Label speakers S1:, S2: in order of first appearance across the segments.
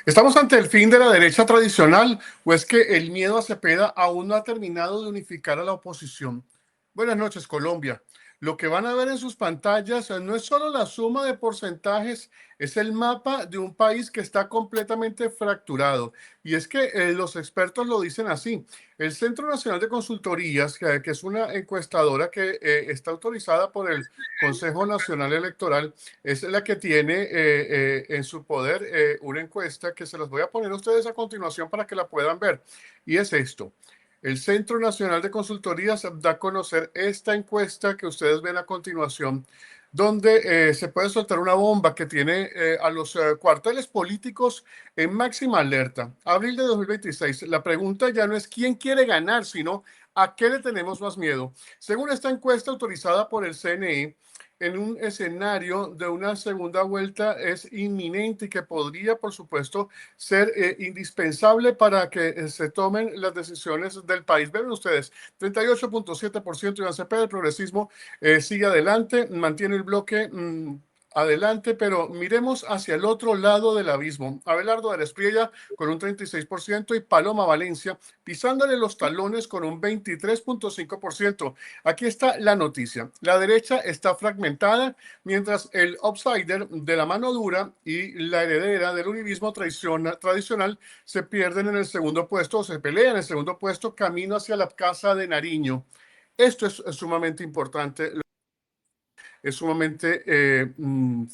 S1: ¿Estamos ante el fin de la derecha tradicional o es que el miedo a Cepeda aún no ha terminado de unificar a la oposición? Buenas noches, Colombia. Lo que van a ver en sus pantallas no es solo la suma de porcentajes, es el mapa de un país que está completamente fracturado. Y es que los expertos lo dicen así. El Centro Nacional de Consultorías, que es una encuestadora que está autorizada por el Consejo Nacional Electoral, es la que tiene en su poder una encuesta que se las voy a poner a ustedes a continuación para que la puedan ver. Y es esto. El Centro Nacional de Consultorías da a conocer esta encuesta que ustedes ven a continuación, donde se puede soltar una bomba que tiene a los cuarteles políticos en máxima alerta. Abril de 2026. La pregunta ya no es quién quiere ganar, sino a qué le tenemos más miedo. Según esta encuesta autorizada por el CNE, en un escenario de una segunda vuelta es inminente y que podría, por supuesto, ser indispensable para que se tomen las decisiones del país. Ven ustedes, 38.7% Iván Cepeda, el progresismo sigue adelante, mantiene el bloque adelante, pero miremos hacia el otro lado del abismo. Abelardo de la Espriella con un 36% y Paloma Valencia pisándole los talones con un 23.5%. Aquí está la noticia. La derecha está fragmentada, mientras el outsider de la mano dura y la heredera del uribismo tradicional se pierden en el segundo puesto o se pelean en el segundo puesto camino hacia la Casa de Nariño. Esto es sumamente importante, es sumamente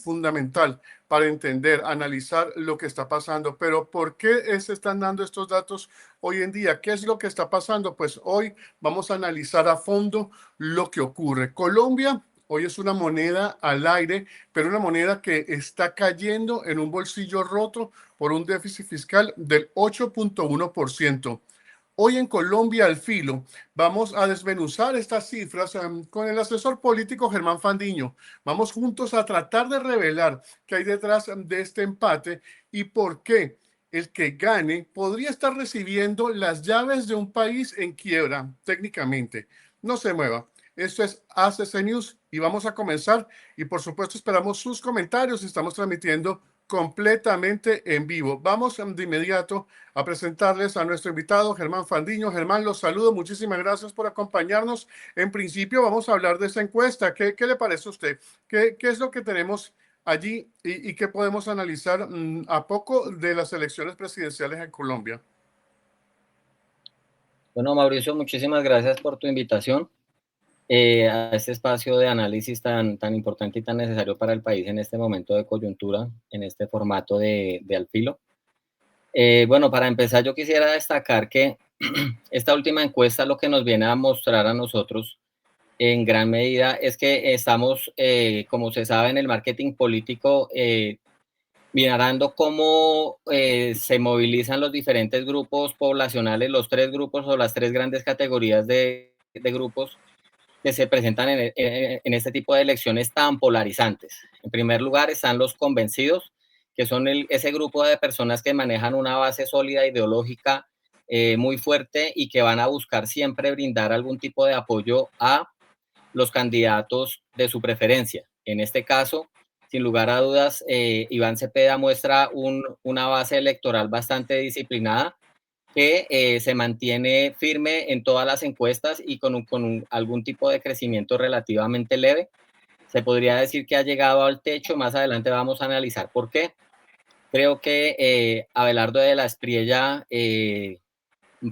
S1: fundamental para entender, analizar lo que está pasando. Pero ¿por qué se están dando estos datos hoy en día? ¿Qué es lo que está pasando? Pues hoy vamos a analizar a fondo lo que ocurre. Colombia hoy es una moneda al aire, pero una moneda que está cayendo en un bolsillo roto por un déficit fiscal del 8.1%. Hoy en Colombia al filo vamos a desmenuzar estas cifras con el asesor político Germán Fandiño. Vamos juntos a tratar de revelar qué hay detrás de este empate y por qué el que gane podría estar recibiendo las llaves de un país en quiebra técnicamente. No se mueva. Esto es ACC News y vamos a comenzar y por supuesto esperamos sus comentarios. Estamos transmitiendo completamente en vivo. Vamos de inmediato a presentarles a nuestro invitado Germán Fandiño. Germán, los saludo. Muchísimas gracias por acompañarnos. En principio vamos a hablar de esta encuesta. ¿Qué le parece a usted? ¿Qué es lo que tenemos allí y qué podemos analizar a poco de las elecciones presidenciales en Colombia?
S2: Bueno, Mauricio, muchísimas gracias por tu invitación a este espacio de análisis tan importante y tan necesario para el país en este momento de coyuntura, en este formato de Al Filo. Bueno, para empezar, yo quisiera destacar que esta última encuesta lo que nos viene a mostrar a nosotros en gran medida es que estamos, como se sabe en el marketing político, mirando cómo se movilizan los diferentes grupos poblacionales, los tres grupos o las tres grandes categorías de grupos que se presentan en este tipo de elecciones tan polarizantes. En primer lugar están los convencidos, que son ese grupo de personas que manejan una base sólida ideológica muy fuerte y que van a buscar siempre brindar algún tipo de apoyo a los candidatos de su preferencia. En este caso, sin lugar a dudas, Iván Cepeda muestra una base electoral bastante disciplinada que se mantiene firme en todas las encuestas y con algún tipo de crecimiento relativamente leve. Se podría decir que ha llegado al techo. Más adelante vamos a analizar por qué. Creo que Abelardo de la Espriella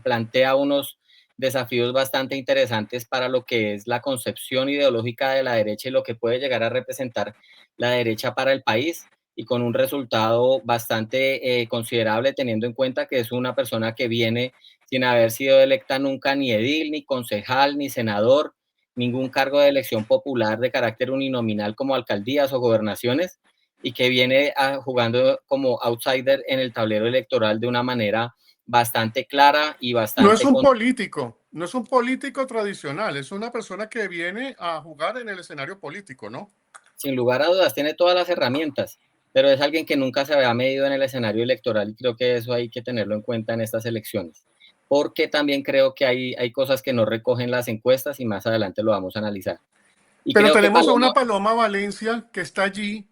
S2: plantea unos desafíos bastante interesantes para lo que es la concepción ideológica de la derecha y lo que puede llegar a representar la derecha para el país, y con un resultado bastante considerable, teniendo en cuenta que es una persona que viene sin haber sido electa nunca ni edil, ni concejal, ni senador, ningún cargo de elección popular de carácter uninominal como alcaldías o gobernaciones, y que viene jugando como outsider en el tablero electoral de una manera bastante clara y
S1: No es
S2: bastante...
S1: un político, no es un político tradicional, es una persona que viene a jugar en el escenario político, ¿no?
S2: Sin lugar a dudas, tiene todas las herramientas, pero es alguien que nunca se había medido en el escenario electoral, y creo que eso hay que tenerlo en cuenta en estas elecciones, porque también creo que hay cosas que no recogen las encuestas y más adelante lo vamos a analizar. Y
S1: Pero
S2: creo que
S1: tenemos a
S2: Paloma,
S1: una Paloma Valencia que está allí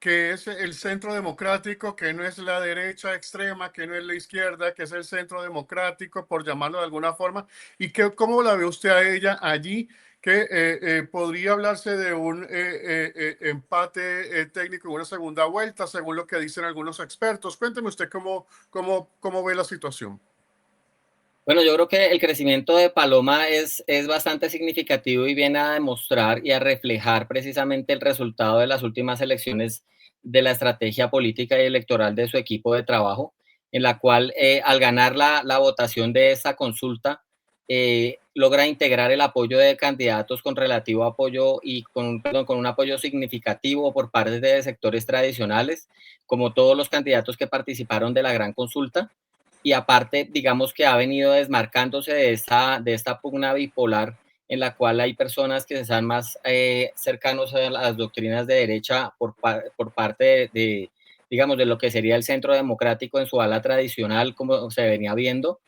S1: que es el centro democrático, que no es la derecha extrema, que no es la izquierda, que es el centro democrático, por llamarlo de alguna forma, y que, ¿cómo la ve usted a ella allí? Que podría hablarse de un empate técnico en una segunda vuelta, según lo que dicen algunos expertos. Cuénteme usted cómo ve la situación.
S2: Bueno, yo creo que el crecimiento de Paloma es bastante significativo y viene a demostrar y a reflejar precisamente el resultado de las últimas elecciones de la estrategia política y electoral de su equipo de trabajo, en la cual al ganar la votación de esta consulta, logra integrar el apoyo de candidatos con relativo apoyo y perdón, con un apoyo significativo por parte de sectores tradicionales, como todos los candidatos que participaron de la gran consulta y aparte, digamos que ha venido desmarcándose de esta pugna bipolar en la cual hay personas que están más cercanos a las doctrinas de derecha por parte digamos, de lo que sería el centro democrático en su ala tradicional, como se venía viendo,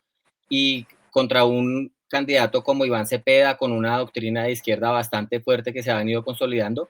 S2: y contra un candidato como Iván Cepeda, con una doctrina de izquierda bastante fuerte que se ha venido consolidando.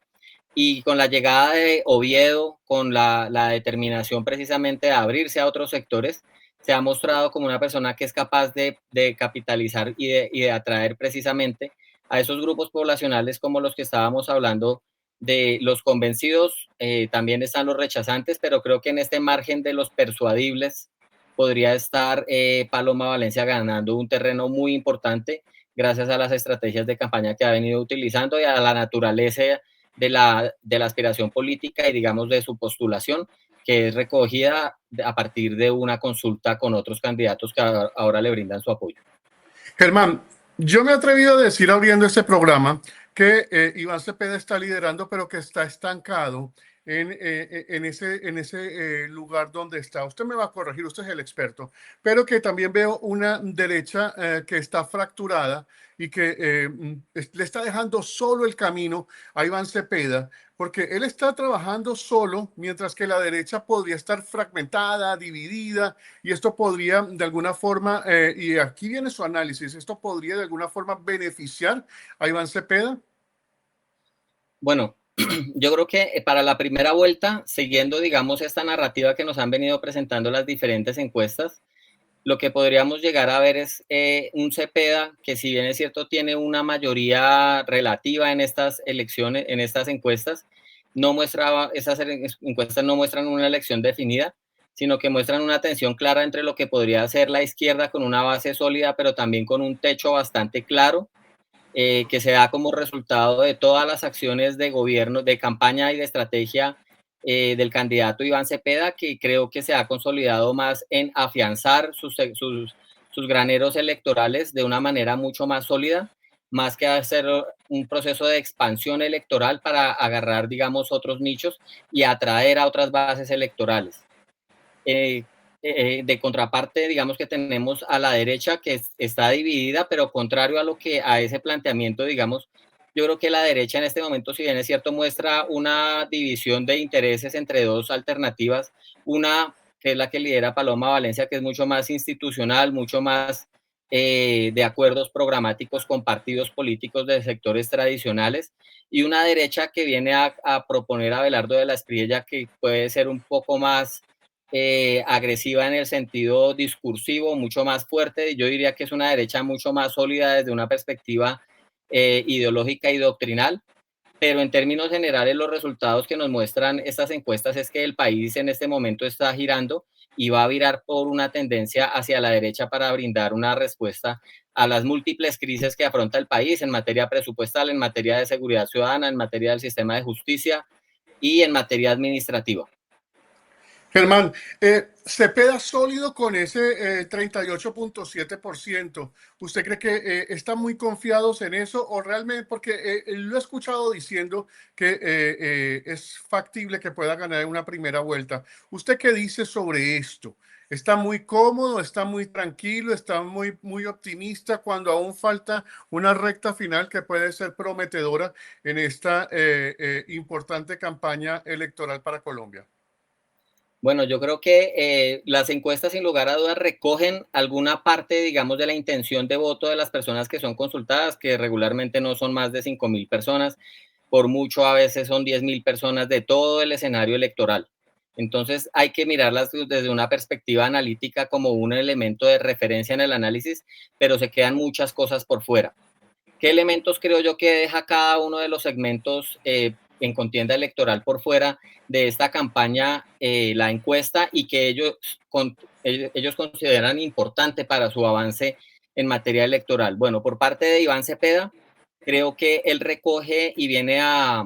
S2: Y con la llegada de Oviedo, con la determinación precisamente de abrirse a otros sectores, se ha mostrado como una persona que es capaz de capitalizar y de atraer precisamente a esos grupos poblacionales como los que estábamos hablando de los convencidos, también están los rechazantes, pero creo que en este margen de los persuadibles podría estar Paloma Valencia ganando un terreno muy importante gracias a las estrategias de campaña que ha venido utilizando y a la naturaleza de la aspiración política y, digamos, de su postulación, que es recogida a partir de una consulta con otros candidatos que ahora le brindan su apoyo.
S1: Germán, yo me he atrevido a decir abriendo este programa que Iván Cepeda está liderando, pero que está estancado en ese lugar donde está. Usted me va a corregir, usted es el experto, pero que también veo una derecha que está fracturada y que le está dejando solo el camino a Iván Cepeda, porque él está trabajando solo, mientras que la derecha podría estar fragmentada, dividida, y esto podría de alguna forma, y aquí viene su análisis, esto podría de alguna forma beneficiar a Iván Cepeda.
S2: Bueno, yo creo que para la primera vuelta, siguiendo, digamos, esta narrativa que nos han venido presentando las diferentes encuestas, lo que podríamos llegar a ver es un Cepeda que, si bien es cierto, tiene una mayoría relativa en estas elecciones, en estas encuestas, no muestra, esas encuestas no muestran una elección definida, sino que muestran una tensión clara entre lo que podría ser la izquierda con una base sólida, pero también con un techo bastante claro, que se da como resultado de todas las acciones de gobierno, de campaña y de estrategia del candidato Iván Cepeda, que creo que se ha consolidado más en afianzar sus graneros electorales de una manera mucho más sólida, más que hacer un proceso de expansión electoral para agarrar, digamos, otros nichos y atraer a otras bases electorales. Eh, de contraparte, digamos que tenemos a la derecha que está dividida, pero contrario a lo que a ese planteamiento, digamos, yo creo que la derecha en este momento, si bien es cierto, muestra una división de intereses entre dos alternativas, una que es la que lidera Paloma Valencia, que es mucho más institucional, mucho más de acuerdos programáticos con partidos políticos de sectores tradicionales, y una derecha que viene a proponer a Abelardo de la Espriella, que puede ser un poco más agresiva en el sentido discursivo, mucho más fuerte. Yo diría que es una derecha mucho más sólida desde una perspectiva ideológica y doctrinal, pero en términos generales los resultados que nos muestran estas encuestas es que el país en este momento está girando y va a virar por una tendencia hacia la derecha para brindar una respuesta a las múltiples crisis que afronta el país en materia presupuestal, en materia de seguridad ciudadana, en materia del sistema de justicia y en materia administrativa.
S1: Germán, Cepeda sólido con ese 38.7%. ¿Usted cree que están muy confiados en eso o realmente, porque lo he escuchado diciendo que es factible que pueda ganar en una primera vuelta? ¿Usted qué dice sobre esto? ¿Está muy cómodo, está muy tranquilo, está muy optimista cuando aún falta una recta final que puede ser prometedora en esta importante campaña electoral para Colombia?
S2: Bueno, yo creo que las encuestas, sin lugar a dudas, recogen alguna parte, digamos, de la intención de voto de las personas que son consultadas, que regularmente no son más de 5.000 personas, por mucho a veces son 10.000 personas de todo el escenario electoral. Entonces hay que mirarlas desde una perspectiva analítica como un elemento de referencia en el análisis, pero se quedan muchas cosas por fuera. ¿Qué elementos creo yo que deja cada uno de los segmentos en contienda electoral por fuera de esta campaña, la encuesta, y que ellos consideran importante para su avance en materia electoral? Bueno, por parte de Iván Cepeda, creo que él recoge y viene a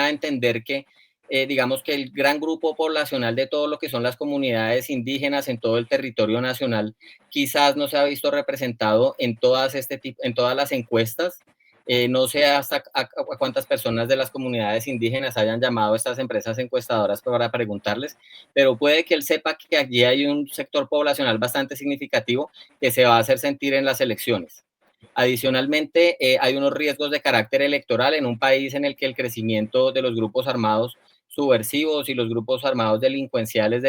S2: entender que, digamos que el gran grupo poblacional de todo lo que son las comunidades indígenas en todo el territorio nacional quizás no se ha visto representado en en todas las encuestas. No sé hasta a cuántas personas de las comunidades indígenas hayan llamado a estas empresas encuestadoras para preguntarles, pero puede que él sepa que allí hay un sector poblacional bastante significativo que se va a hacer sentir en las elecciones. Adicionalmente, hay unos riesgos de carácter electoral en un país en el que el crecimiento de los grupos armados subversivos y los grupos armados delincuenciales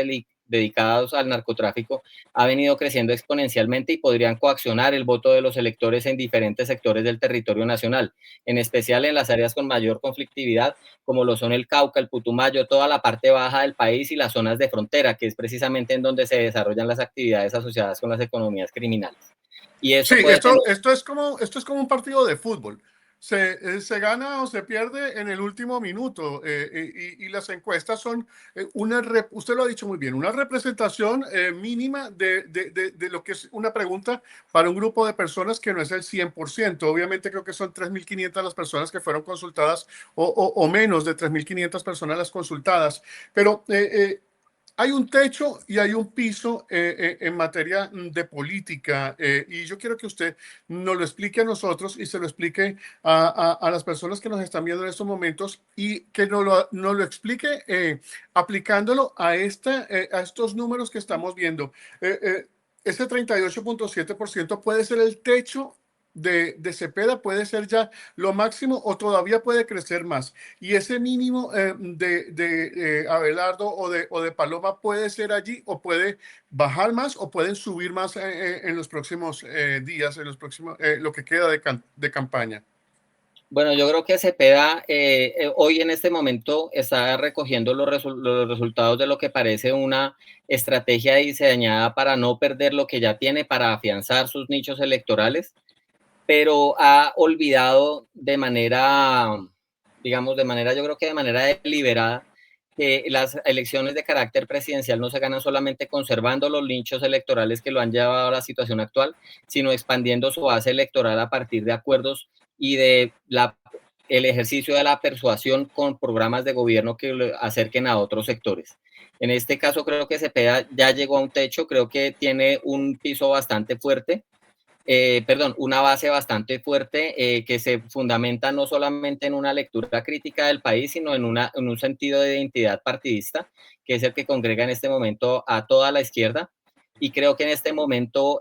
S2: dedicados al narcotráfico ha venido creciendo exponencialmente y podrían coaccionar el voto de los electores en diferentes sectores del territorio nacional, en especial en las áreas con mayor conflictividad, como lo son el Cauca, el Putumayo, toda la parte baja del país y las zonas de frontera, que es precisamente en donde se desarrollan las actividades asociadas con las economías criminales. Y
S1: Sí,
S2: esto puede tener...
S1: esto es como un partido de fútbol. Se gana o se pierde en el último minuto y las encuestas son usted lo ha dicho muy bien, una representación mínima de lo que es una pregunta para un grupo de personas que no es el 100%. Obviamente creo que son 3.500 las personas que fueron consultadas o menos de 3.500 personas las consultadas, pero hay un techo y hay un piso en materia de política y yo quiero que usted nos lo explique a nosotros y se lo explique a las personas que nos están viendo en estos momentos y que nos lo explique aplicándolo a estos números que estamos viendo. Ese 38.7% puede ser el techo de Cepeda, puede ser ya lo máximo o todavía puede crecer más. Y ese mínimo de Abelardo o de Paloma puede ser allí o puede bajar más o pueden subir más en los próximos días, en los próximos, lo que queda de campaña.
S2: Bueno, yo creo que Cepeda hoy en este momento está recogiendo los resultados de lo que parece una estrategia diseñada para no perder lo que ya tiene, para afianzar sus nichos electorales, pero ha olvidado de manera, digamos, yo creo que de manera deliberada, que las elecciones de carácter presidencial no se ganan solamente conservando los nichos electorales que lo han llevado a la situación actual, sino expandiendo su base electoral a partir de acuerdos y de el ejercicio de la persuasión con programas de gobierno que lo acerquen a otros sectores. En este caso creo que Cepeda ya llegó a un techo, creo que tiene un piso bastante fuerte, una base bastante fuerte que se fundamenta no solamente en una lectura crítica del país, sino en un sentido de identidad partidista, que es el que congrega en este momento a toda la izquierda. Y creo que en este momento,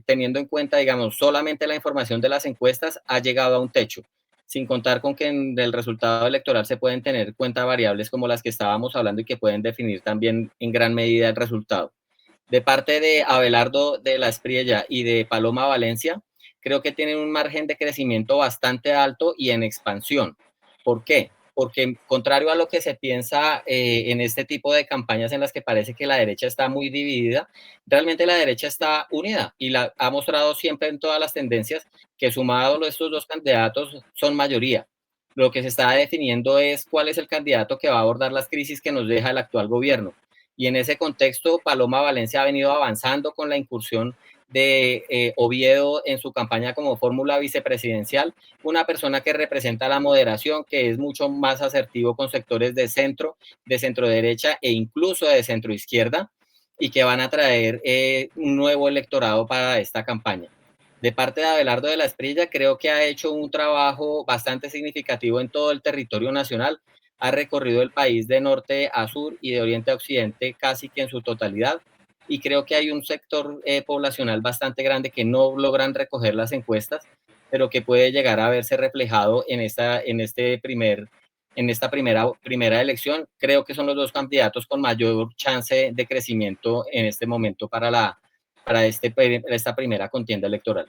S2: teniendo en cuenta, digamos, solamente la información de las encuestas, ha llegado a un techo, sin contar con que en el resultado electoral se pueden tener en cuenta variables como las que estábamos hablando y que pueden definir también en gran medida el resultado. De parte de Abelardo de la Espriella y de Paloma Valencia, creo que tienen un margen de crecimiento bastante alto y en expansión. ¿Por qué? Porque contrario a lo que se piensa en este tipo de campañas en las que parece que la derecha está muy dividida, realmente la derecha está unida y la ha mostrado siempre en todas las tendencias que sumado estos dos candidatos son mayoría. Lo que se está definiendo es cuál es el candidato que va a abordar las crisis que nos deja el actual gobierno. Y en ese contexto, Paloma Valencia ha venido avanzando con la incursión de Oviedo en su campaña como fórmula vicepresidencial, una persona que representa la moderación, que es mucho más asertivo con sectores de centro derecha e incluso de centro izquierda, y que van a traer un nuevo electorado para esta campaña. De parte de Abelardo de la Espriella, creo que ha hecho un trabajo bastante significativo en todo el territorio nacional, ha recorrido el país de norte a sur y de oriente a occidente casi que en su totalidad, y creo que hay un sector poblacional bastante grande que no logran recoger las encuestas, pero que puede llegar a verse reflejado en esta primera elección. Creo que son los dos candidatos con mayor chance de crecimiento en este momento para esta primera contienda electoral.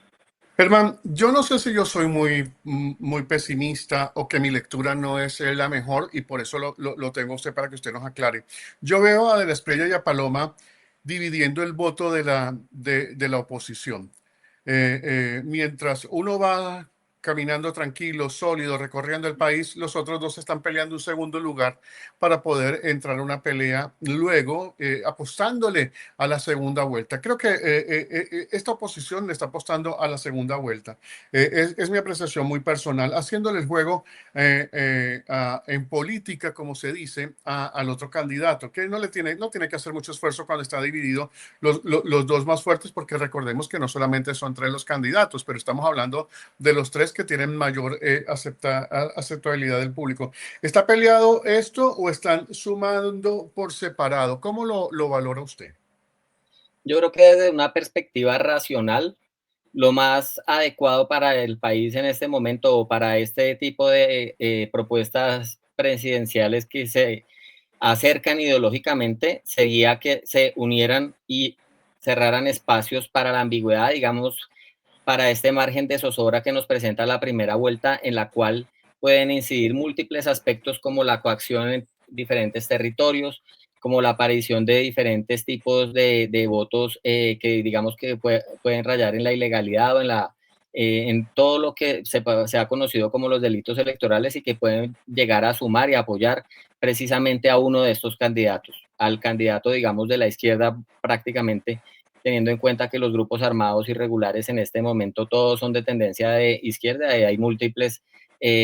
S1: Germán, yo no sé si yo soy muy pesimista o que mi lectura no es la mejor y por eso lo tengo a usted para que usted nos aclare. Yo veo a De la Espriella y a Paloma dividiendo el voto de la oposición. Mientras uno va caminando tranquilo, sólido, recorriendo el país, los otros dos están peleando un segundo lugar para poder entrar a una pelea luego, apostándole a la segunda vuelta. Creo que esta oposición le está apostando a la segunda vuelta. Es mi apreciación muy personal, haciéndole el juego en política, como se dice, al otro candidato, que no tiene que hacer mucho esfuerzo cuando está dividido los dos más fuertes, porque recordemos que no solamente son tres los candidatos, pero estamos hablando de los tres que tienen mayor aceptabilidad del público. ¿Está peleado esto o están sumando por separado? ¿Cómo lo valora usted?
S2: Yo creo que desde una perspectiva racional, lo más adecuado para el país en este momento o para este tipo de propuestas presidenciales que se acercan ideológicamente sería que se unieran y cerraran espacios para la ambigüedad, digamos, para este margen de zozobra que nos presenta la primera vuelta, en la cual pueden incidir múltiples aspectos como la coacción en diferentes territorios, como la aparición de diferentes tipos de votos que digamos que pueden rayar en la ilegalidad o en todo lo que se ha conocido como los delitos electorales y que pueden llegar a sumar y apoyar precisamente a uno de estos candidatos, al candidato, digamos, de la izquierda prácticamente, teniendo en cuenta que los grupos armados irregulares en este momento todos son de tendencia de izquierda y hay múltiples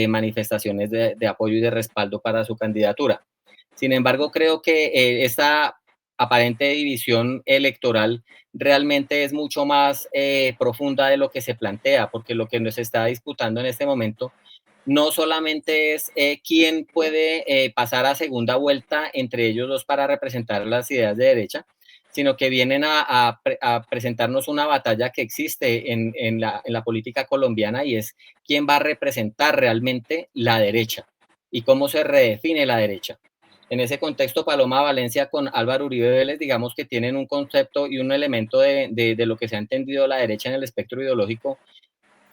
S2: manifestaciones de apoyo y de respaldo para su candidatura. Sin embargo, creo que esta aparente división electoral realmente es mucho más profunda de lo que se plantea, porque lo que nos está disputando en este momento no solamente es quién puede pasar a segunda vuelta entre ellos dos para representar las ideas de derecha, sino que vienen a presentarnos una batalla que existe en la política colombiana y es quién va a representar realmente la derecha y cómo se redefine la derecha. En ese contexto, Paloma Valencia con Álvaro Uribe Vélez, digamos que tienen un concepto y un elemento de lo que se ha entendido la derecha en el espectro ideológico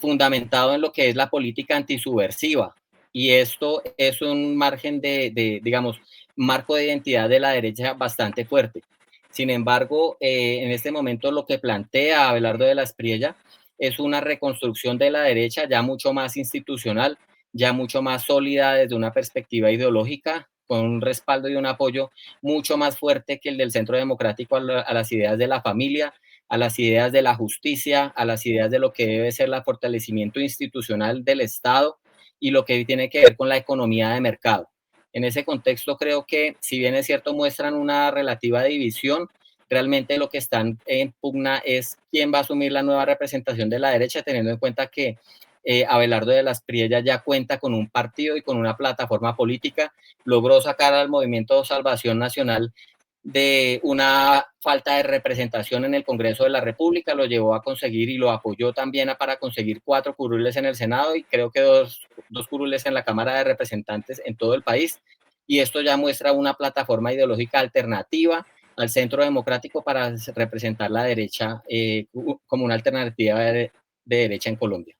S2: fundamentado en lo que es la política antisubversiva. Y esto es un margen digamos, marco de identidad de la derecha bastante fuerte. Sin embargo, en este momento lo que plantea Abelardo de la Espriella es una reconstrucción de la derecha ya mucho más institucional, ya mucho más sólida desde una perspectiva ideológica, con un respaldo y un apoyo mucho más fuerte que el del Centro Democrático a las ideas de la familia, a las ideas de la justicia, a las ideas de lo que debe ser el fortalecimiento institucional del Estado y lo que tiene que ver con la economía de mercado. En ese contexto creo que, si bien es cierto, muestran una relativa división, realmente lo que están en pugna es quién va a asumir la nueva representación de la derecha, teniendo en cuenta que Abelardo de las Priellas ya cuenta con un partido y con una plataforma política, logró sacar al Movimiento Salvación Nacional de una falta de representación en el Congreso de la República, lo llevó a conseguir y lo apoyó también para conseguir 4 curules en el Senado y creo que dos curules en la Cámara de Representantes en todo el país. Y esto ya muestra una plataforma ideológica alternativa al centro democrático para representar la derecha como una alternativa de derecha en Colombia.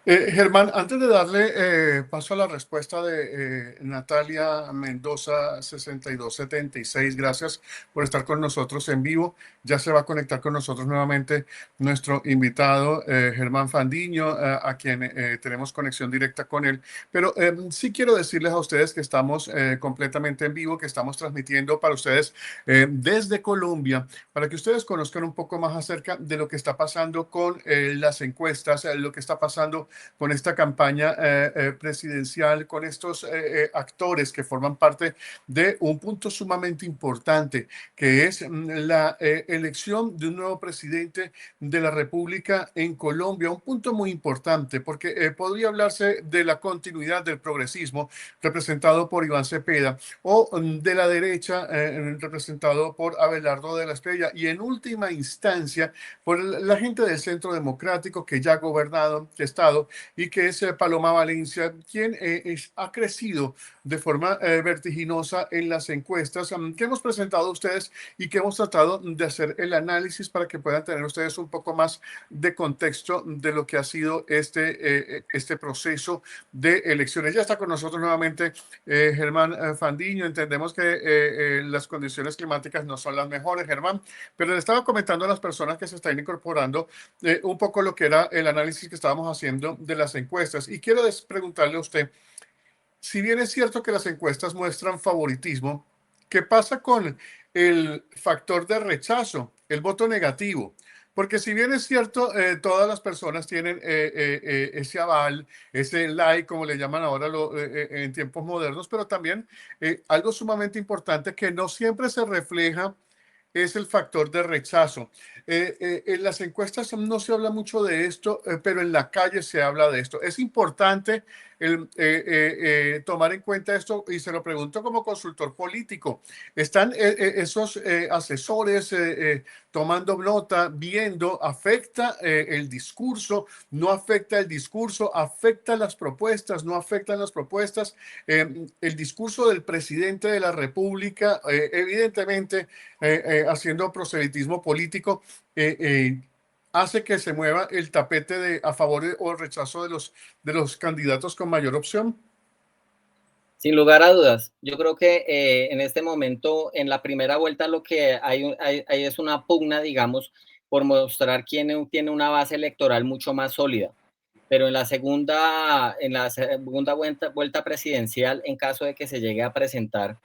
S1: Germán, antes de darle paso a la respuesta de Natalia Mendoza 6276, gracias por estar con nosotros en vivo. Ya se va a conectar con nosotros nuevamente nuestro invitado Germán Fandiño, a quien tenemos conexión directa con él. Pero sí quiero decirles a ustedes que estamos completamente en vivo, que estamos transmitiendo para ustedes desde Colombia, para que ustedes conozcan un poco más acerca de lo que está pasando con las encuestas, lo que está pasando con esta campaña presidencial, con estos actores que forman parte de un punto sumamente importante, que es la elección de un nuevo presidente de la República en Colombia. Un punto muy importante, porque podría hablarse de la continuidad del progresismo representado por Iván Cepeda o de la derecha representado por Abelardo de la Espriella y en última instancia por la gente del Centro Democrático que ya ha gobernado, que ha estado Estado, y que es Paloma Valencia, quien ha crecido de forma vertiginosa en las encuestas que hemos presentado a ustedes y que hemos tratado de hacer el análisis para que puedan tener ustedes un poco más de contexto de lo que ha sido este proceso de elecciones. Ya está con nosotros nuevamente Germán Fandiño. Entendemos que las condiciones climáticas no son las mejores, Germán, pero le estaba comentando a las personas que se están incorporando un poco lo que era el análisis que estábamos haciendo de las encuestas. Y quiero preguntarle a usted, si bien es cierto que las encuestas muestran favoritismo, ¿qué pasa con el factor de rechazo, el voto negativo? Porque si bien es cierto, todas las personas tienen ese aval, ese like, como le llaman ahora en tiempos modernos, pero también algo sumamente importante que no siempre se refleja es el factor de rechazo. En las encuestas no se habla mucho de esto, pero en la calle se habla de esto. Es importante tomar en cuenta esto y se lo pregunto como consultor político. ¿Están esos asesores tomando nota, viendo, afecta el discurso, no afecta el discurso, afecta las propuestas, no afectan las propuestas? El discurso del presidente de la República, evidentemente, haciendo proselitismo político, hace que se mueva el tapete a favor o el rechazo de los candidatos con mayor opción.
S2: Sin lugar a dudas, yo creo que en este momento, en la primera vuelta, lo que hay es una pugna, digamos, por mostrar quién tiene una base electoral mucho más sólida. Pero en la segunda vuelta presidencial, en caso de que se llegue a presentar,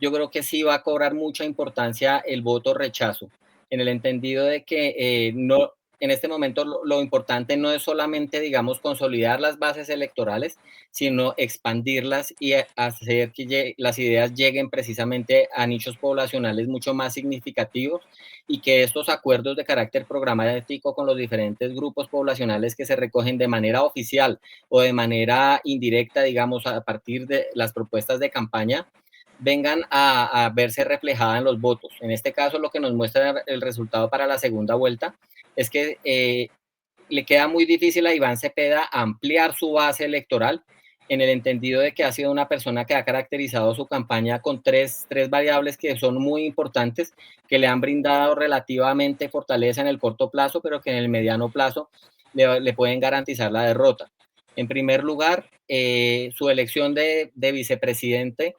S2: yo creo que sí va a cobrar mucha importancia el voto rechazo, en el entendido de que no, en este momento lo importante no es solamente, digamos, consolidar las bases electorales, sino expandirlas y hacer que las ideas lleguen precisamente a nichos poblacionales mucho más significativos y que estos acuerdos de carácter programático con los diferentes grupos poblacionales que se recogen de manera oficial o de manera indirecta, digamos, a partir de las propuestas de campaña, vengan a verse reflejada en los votos. En este caso, lo que nos muestra el resultado para la segunda vuelta es que le queda muy difícil a Iván Cepeda ampliar su base electoral, en el entendido de que ha sido una persona que ha caracterizado su campaña con tres variables que son muy importantes, que le han brindado relativamente fortaleza en el corto plazo, pero que en el mediano plazo le pueden garantizar la derrota. En primer lugar, su elección de vicepresidente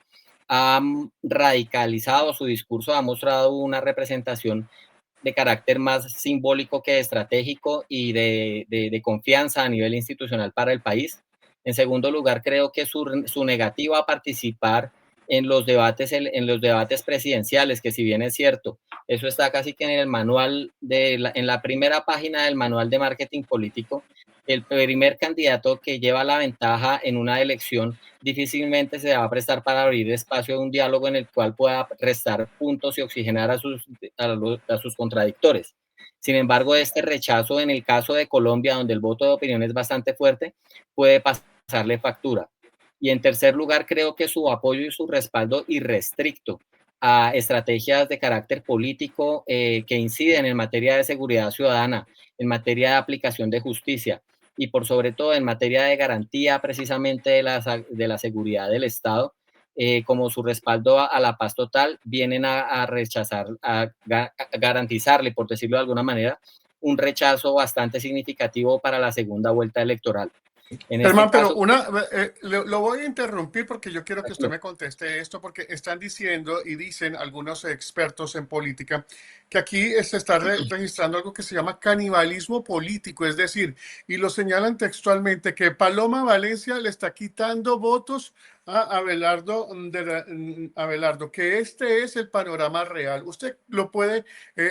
S2: ha radicalizado su discurso, ha mostrado una representación de carácter más simbólico que estratégico y de confianza a nivel institucional para el país. En segundo lugar, creo que su negativa a participar en los debates presidenciales, que si bien es cierto, eso está casi que en el manual, en la primera página del manual de marketing político, el primer candidato que lleva la ventaja en una elección difícilmente se va a prestar para abrir espacio de un diálogo en el cual pueda restar puntos y oxigenar a sus contradictores. Sin embargo, este rechazo en el caso de Colombia, donde el voto de opinión es bastante fuerte, puede pasarle factura. Y en tercer lugar, creo que su apoyo y su respaldo irrestricto a estrategias de carácter político que inciden en materia de seguridad ciudadana, en materia de aplicación de justicia y por sobre todo en materia de garantía precisamente de la seguridad del Estado, como su respaldo a la paz total, vienen a rechazar, a garantizarle, por decirlo de alguna manera, un rechazo bastante significativo para la segunda vuelta electoral. En este
S1: Germán, pero
S2: caso,
S1: lo voy a interrumpir porque yo quiero que usted me conteste esto, porque están diciendo y dicen algunos expertos en política que aquí se está registrando algo que se llama canibalismo político, es decir, y lo señalan textualmente, que Paloma Valencia le está quitando votos a Abelardo, que este es el panorama real. ¿Usted lo puede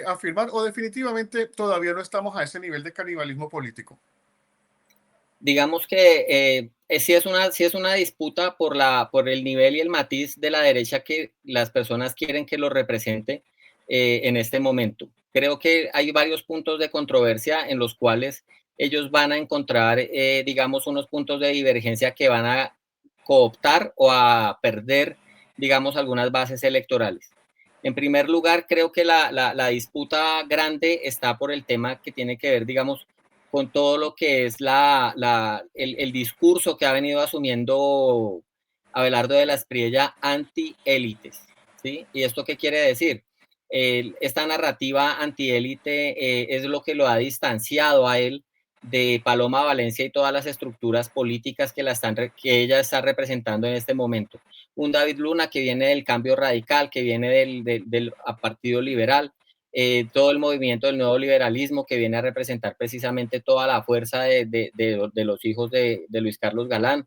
S1: afirmar o definitivamente todavía no estamos a ese nivel de canibalismo político?
S2: digamos que sí es una disputa por el nivel y el matiz de la derecha que las personas quieren que lo represente en este momento. Creo que hay varios puntos de controversia en los cuales ellos van a encontrar, digamos, unos puntos de divergencia que van a cooptar o a perder, digamos, algunas bases electorales. En primer lugar, creo que la disputa grande está por el tema que tiene que ver, digamos, con todo lo que es el discurso que ha venido asumiendo Abelardo de la Espriella anti-élites, ¿sí? ¿Y esto qué quiere decir? Esta narrativa anti-élite es lo que lo ha distanciado a él de Paloma Valencia y todas las estructuras políticas que ella está representando en este momento. Un David Luna que viene del cambio radical, que viene del Partido Liberal, todo el movimiento del nuevo liberalismo que viene a representar precisamente toda la fuerza de los hijos de Luis Carlos Galán,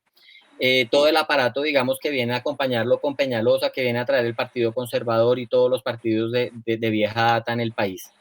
S2: todo el aparato, digamos, que viene a acompañarlo con Peñalosa, que viene a traer el Partido Conservador y todos los partidos de vieja data en el país,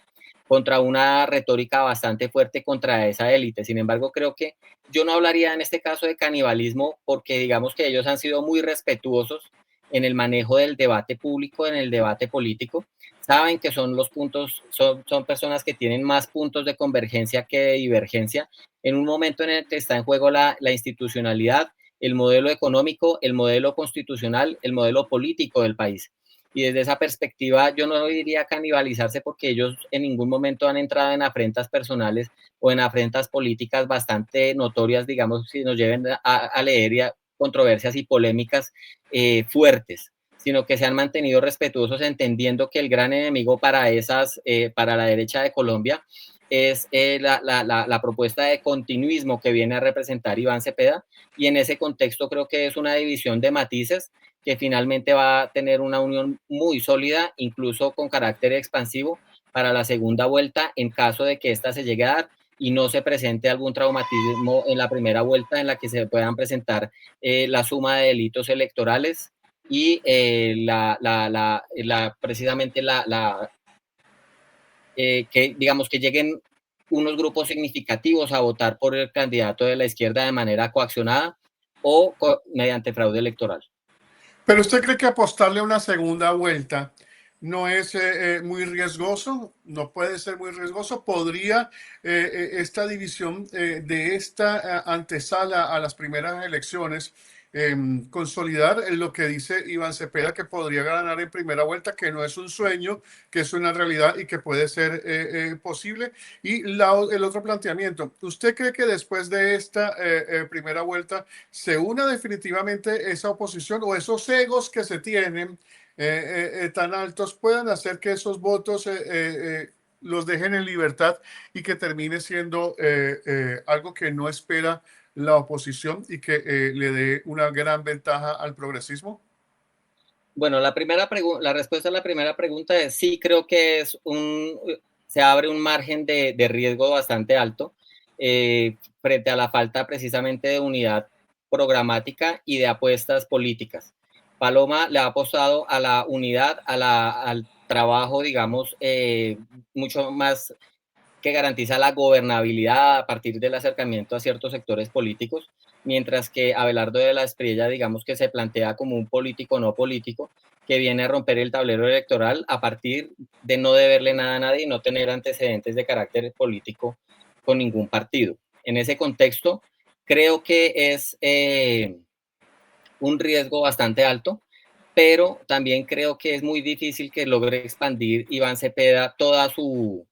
S2: contra una retórica bastante fuerte contra esa élite. Sin embargo, creo que yo no hablaría en este caso de canibalismo porque digamos que ellos han sido muy respetuosos en el manejo del debate público, en el debate político. Saben que son los puntos, son personas que tienen más puntos de convergencia que de divergencia en un momento en el que está en juego la institucionalidad, el modelo económico, el modelo constitucional, el modelo político del país. Y desde esa perspectiva yo no diría canibalizarse porque ellos en ningún momento han entrado en afrentas personales o en afrentas políticas bastante notorias, digamos, si nos lleven a leer y a controversias y polémicas fuertes, sino que se han mantenido respetuosos entendiendo que el gran enemigo para la derecha de Colombia es la propuesta de continuismo que viene a representar Iván Cepeda, y en ese contexto creo que es una división de matices que finalmente va a tener una unión muy sólida, incluso con carácter expansivo, para la segunda vuelta, en caso de que ésta se llegue a dar y no se presente algún traumatismo en la primera vuelta en la que se puedan presentar la suma de delitos electorales y precisamente que digamos que lleguen unos grupos significativos a votar por el candidato de la izquierda de manera coaccionada o mediante fraude electoral.
S1: Pero usted cree que apostarle a una segunda vuelta no es muy riesgoso, no puede ser muy riesgoso. ¿Podría esta división de esta antesala a las primeras elecciones consolidar lo que dice Iván Cepeda, que podría ganar en primera vuelta, que no es un sueño, que es una realidad y que puede ser posible? Y el otro planteamiento, ¿usted cree que después de esta primera vuelta se una definitivamente esa oposición o esos egos que se tienen tan altos puedan hacer que esos votos los dejen en libertad y que termine siendo algo que no espera la oposición y que le dé una gran ventaja al progresismo?
S2: Bueno, la respuesta a la primera pregunta es sí, creo que se abre un margen de riesgo bastante alto frente a la falta precisamente de unidad programática y de apuestas políticas. Paloma le ha apostado a la unidad, al trabajo, digamos, mucho más que garantiza la gobernabilidad a partir del acercamiento a ciertos sectores políticos, mientras que Abelardo de la Espriella, digamos que se plantea como un político no político, que viene a romper el tablero electoral a partir de no deberle nada a nadie y no tener antecedentes de carácter político con ningún partido. En ese contexto, creo que es un riesgo bastante alto, pero también creo que es muy difícil que logre expandir Iván Cepeda toda su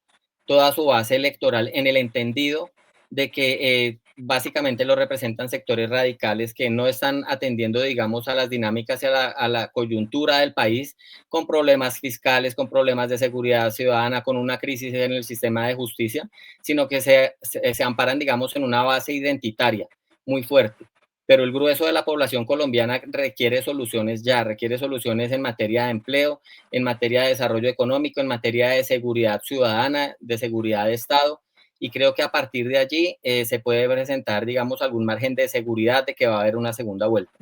S2: base electoral en el entendido de que básicamente lo representan sectores radicales que no están atendiendo, digamos, a las dinámicas y a la coyuntura del país, con problemas fiscales, con problemas de seguridad ciudadana, con una crisis en el sistema de justicia, sino que se amparan, digamos, en una base identitaria muy fuerte. Pero el grueso de la población colombiana requiere soluciones ya, requiere soluciones en materia de empleo, en materia de desarrollo económico, en materia de seguridad ciudadana, de seguridad de Estado, y creo que a partir de allí se puede presentar, digamos, algún margen de seguridad de que va a haber una segunda vuelta.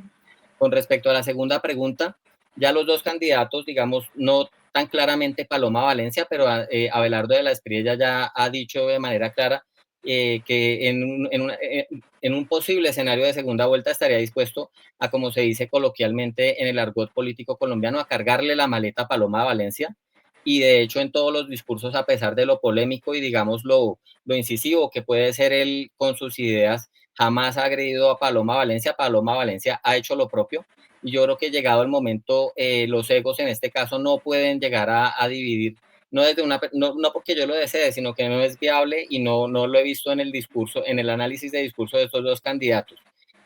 S2: Con respecto a la segunda pregunta, ya los dos candidatos, digamos, no tan claramente Paloma Valencia, pero Abelardo de la Espriella ya ha dicho de manera clara que en un posible escenario de segunda vuelta estaría dispuesto a, como se dice coloquialmente en el argot político colombiano, a cargarle la maleta a Paloma Valencia. Y de hecho en todos los discursos, a pesar de lo polémico y digamos lo incisivo que puede ser él con sus ideas, jamás ha agredido a Paloma Valencia. Paloma Valencia ha hecho lo propio. Y yo creo que llegado el momento, los egos en este caso no pueden llegar a dividir no porque yo lo desee, sino que no es viable y no lo he visto en el discurso, en el análisis de discurso de estos dos candidatos.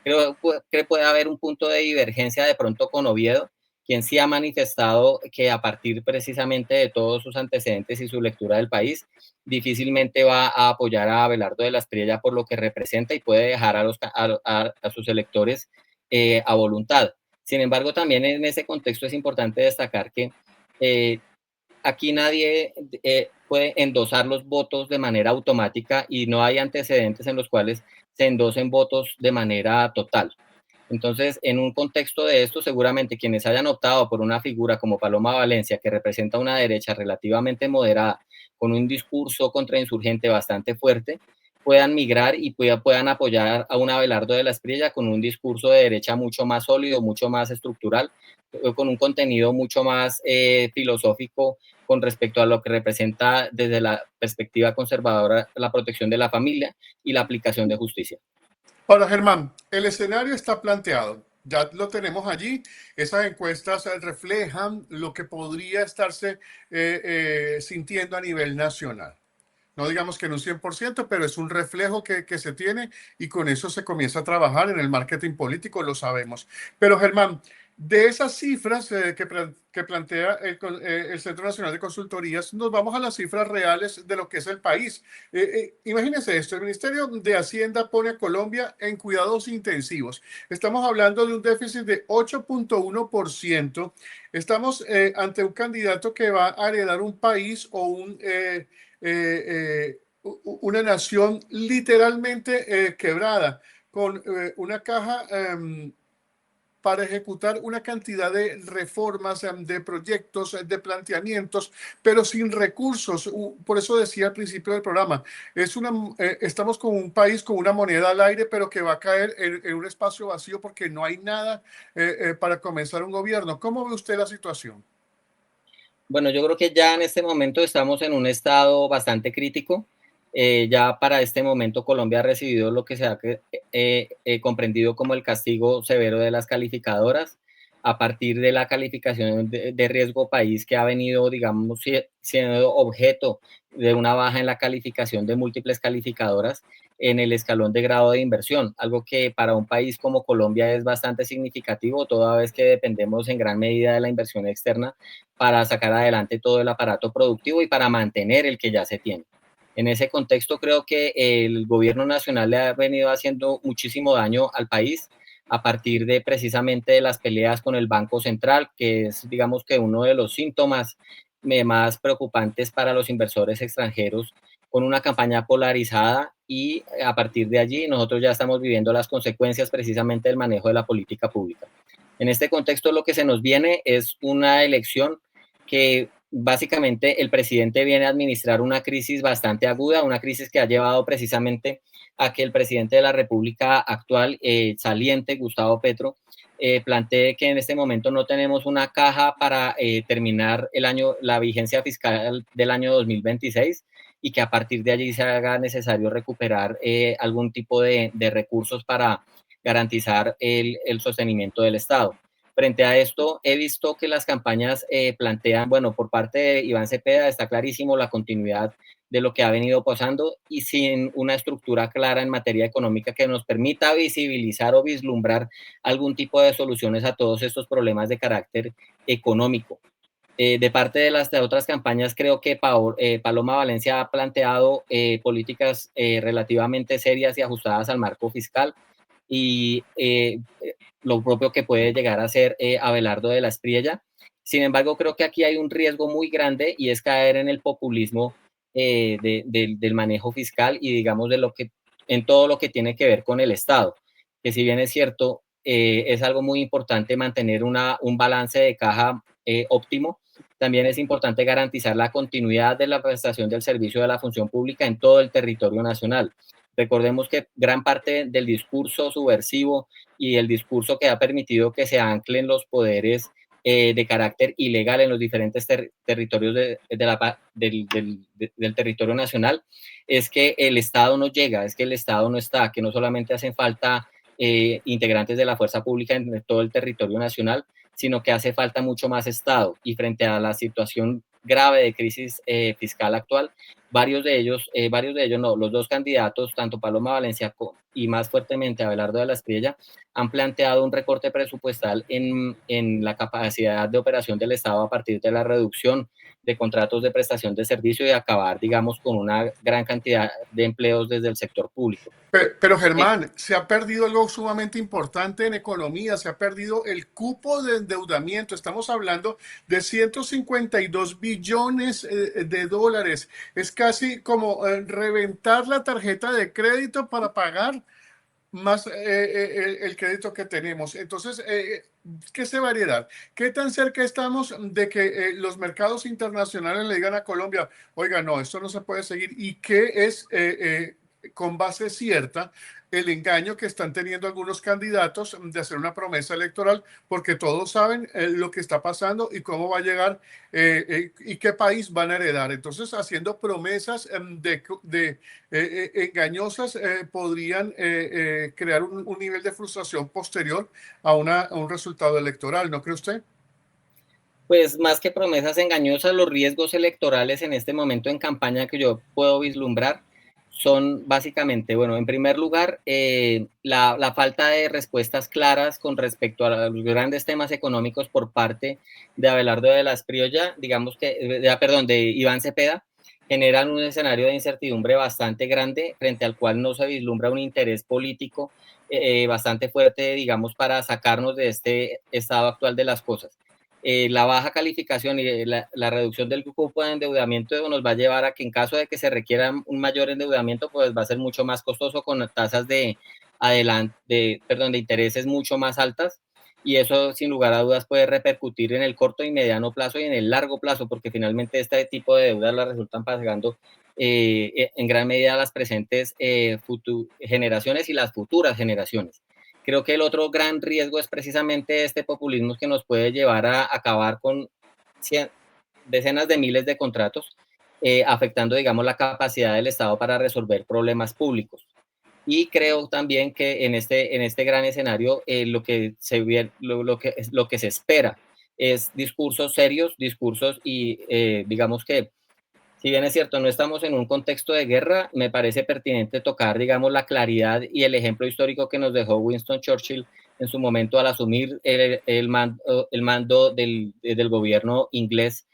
S2: Creo que puede haber un punto de divergencia de pronto con Oviedo, quien sí ha manifestado que a partir precisamente de todos sus antecedentes y su lectura del país, difícilmente va a apoyar a Abelardo de la Espriella por lo que representa y puede dejar a sus electores a voluntad. Sin embargo, también en ese contexto es importante destacar que aquí nadie puede endosar los votos de manera automática y no hay antecedentes en los cuales se endosen votos de manera total. Entonces, en un contexto de esto, seguramente quienes hayan optado por una figura como Paloma Valencia, que representa una derecha relativamente moderada, con un discurso contrainsurgente bastante fuerte, puedan migrar y puedan apoyar a un Abelardo de la Espriella con un discurso de derecha mucho más sólido, mucho más estructural, con un contenido mucho más filosófico con respecto a lo que representa desde la perspectiva conservadora la protección de la familia y la aplicación de justicia.
S1: Ahora, Germán, el escenario está planteado. Ya lo tenemos allí. Esas encuestas reflejan lo que podría estarse sintiendo a nivel nacional. No digamos que en un 100%, pero es un reflejo que se tiene y con eso se comienza a trabajar en el marketing político, lo sabemos. Pero Germán, de esas cifras que plantea el Centro Nacional de Consultorías, nos vamos a las cifras reales de lo que es el país. Imagínense esto, el Ministerio de Hacienda pone a Colombia en cuidados intensivos. Estamos hablando de un déficit de 8.1%. Estamos ante un candidato que va a heredar un país o una nación literalmente quebrada, con una caja para ejecutar una cantidad de reformas, de proyectos, de planteamientos, pero sin recursos. Por eso decía al principio del programa, estamos con un país con una moneda al aire, pero que va a caer en un espacio vacío porque no hay nada para comenzar un gobierno. ¿Cómo ve usted la situación?
S2: Bueno, yo creo que ya en este momento estamos en un estado bastante crítico. Ya para este momento Colombia ha recibido lo que se ha comprendido como el castigo severo de las calificadoras a partir de la calificación de riesgo país que ha venido, digamos, siendo objeto de una baja en la calificación de múltiples calificadoras en el escalón de grado de inversión, algo que para un país como Colombia es bastante significativo, toda vez que dependemos en gran medida de la inversión externa para sacar adelante todo el aparato productivo y para mantener el que ya se tiene. En ese contexto, creo que el gobierno nacional le ha venido haciendo muchísimo daño al país a partir de precisamente de las peleas con el Banco Central, que es, digamos, que uno de los síntomas más preocupantes para los inversores extranjeros, con una campaña polarizada y a partir de allí nosotros ya estamos viviendo las consecuencias precisamente del manejo de la política pública. En este contexto, lo que se nos viene es una elección que básicamente el presidente viene a administrar una crisis bastante aguda, una crisis que ha llevado precisamente a que el presidente de la República actual, saliente, Gustavo Petro, plantee que en este momento no tenemos una caja para terminar la vigencia fiscal del año 2026 y que a partir de allí se haga necesario recuperar algún tipo de recursos para garantizar el sostenimiento del Estado. Frente a esto, he visto que las campañas plantean, bueno, por parte de Iván Cepeda está clarísimo la continuidad de lo que ha venido pasando y sin una estructura clara en materia económica que nos permita visibilizar o vislumbrar algún tipo de soluciones a todos estos problemas de carácter económico. De parte de las otras campañas, creo que Paloma Valencia ha planteado políticas relativamente serias y ajustadas al marco fiscal y lo propio que puede llegar a ser Abelardo de la Espriella. Sin embargo, creo que aquí hay un riesgo muy grande y es caer en el populismo del manejo fiscal y digamos en todo lo que tiene que ver con el Estado, que si bien es cierto, es algo muy importante mantener un balance de caja óptimo, también es importante garantizar la continuidad de la prestación del servicio de la función pública en todo el territorio nacional. Recordemos que gran parte del discurso subversivo y el discurso que ha permitido que se anclen los poderes de carácter ilegal en los diferentes territorios del territorio nacional es que el Estado no llega, es que el Estado no está, que no solamente hacen falta integrantes de la fuerza pública en todo el territorio nacional, sino que hace falta mucho más Estado. Y frente a la situación grave de crisis fiscal actual. Varios de ellos no, los dos candidatos, tanto Paloma Valencia y más fuertemente Abelardo de la Espriella, han planteado un recorte presupuestal en la capacidad de operación del Estado a partir de la reducción de contratos de prestación de servicio y acabar, digamos, con una gran cantidad de empleos desde el sector público.
S1: Pero Germán, se ha perdido algo sumamente importante en economía, se ha perdido el cupo de endeudamiento. Estamos hablando de 152 billones de dólares. Es casi como reventar la tarjeta de crédito para pagar más el crédito que tenemos. Entonces, ¿qué se va a heredar? ¿Qué tan cerca estamos de que los mercados internacionales le digan a Colombia, oiga, no, esto no se puede seguir? ¿Y qué es, con base cierta, el engaño que están teniendo algunos candidatos de hacer una promesa electoral? Porque todos saben lo que está pasando y cómo va a llegar y qué país van a heredar. Entonces, haciendo promesas engañosas podrían crear un nivel de frustración posterior a un resultado electoral, ¿no cree usted?
S2: Pues más que promesas engañosas, los riesgos electorales en este momento en campaña que yo puedo vislumbrar son básicamente, bueno, en primer lugar, la falta de respuestas claras con respecto a los grandes temas económicos por parte de Abelardo de la Espriella, digamos que, de Iván Cepeda, generan un escenario de incertidumbre bastante grande frente al cual no se vislumbra un interés político bastante fuerte, digamos, para sacarnos de este estado actual de las cosas. La baja calificación y la reducción del cupo de endeudamiento nos va a llevar a que en caso de que se requiera un mayor endeudamiento, pues va a ser mucho más costoso con tasas de intereses mucho más altas, y eso sin lugar a dudas puede repercutir en el corto y mediano plazo y en el largo plazo, porque finalmente este tipo de deudas las resultan pagando en gran medida las presentes generaciones y las futuras generaciones. Creo que el otro gran riesgo es precisamente este populismo que nos puede llevar a acabar con decenas de miles de contratos, afectando, digamos, la capacidad del Estado para resolver problemas públicos. Y creo también que en este gran escenario lo que se espera es discursos serios, discursos y digamos que si bien es cierto, no estamos en un contexto de guerra, me parece pertinente tocar, digamos, la claridad y el ejemplo histórico que nos dejó Winston Churchill en su momento al asumir el mando del gobierno inglés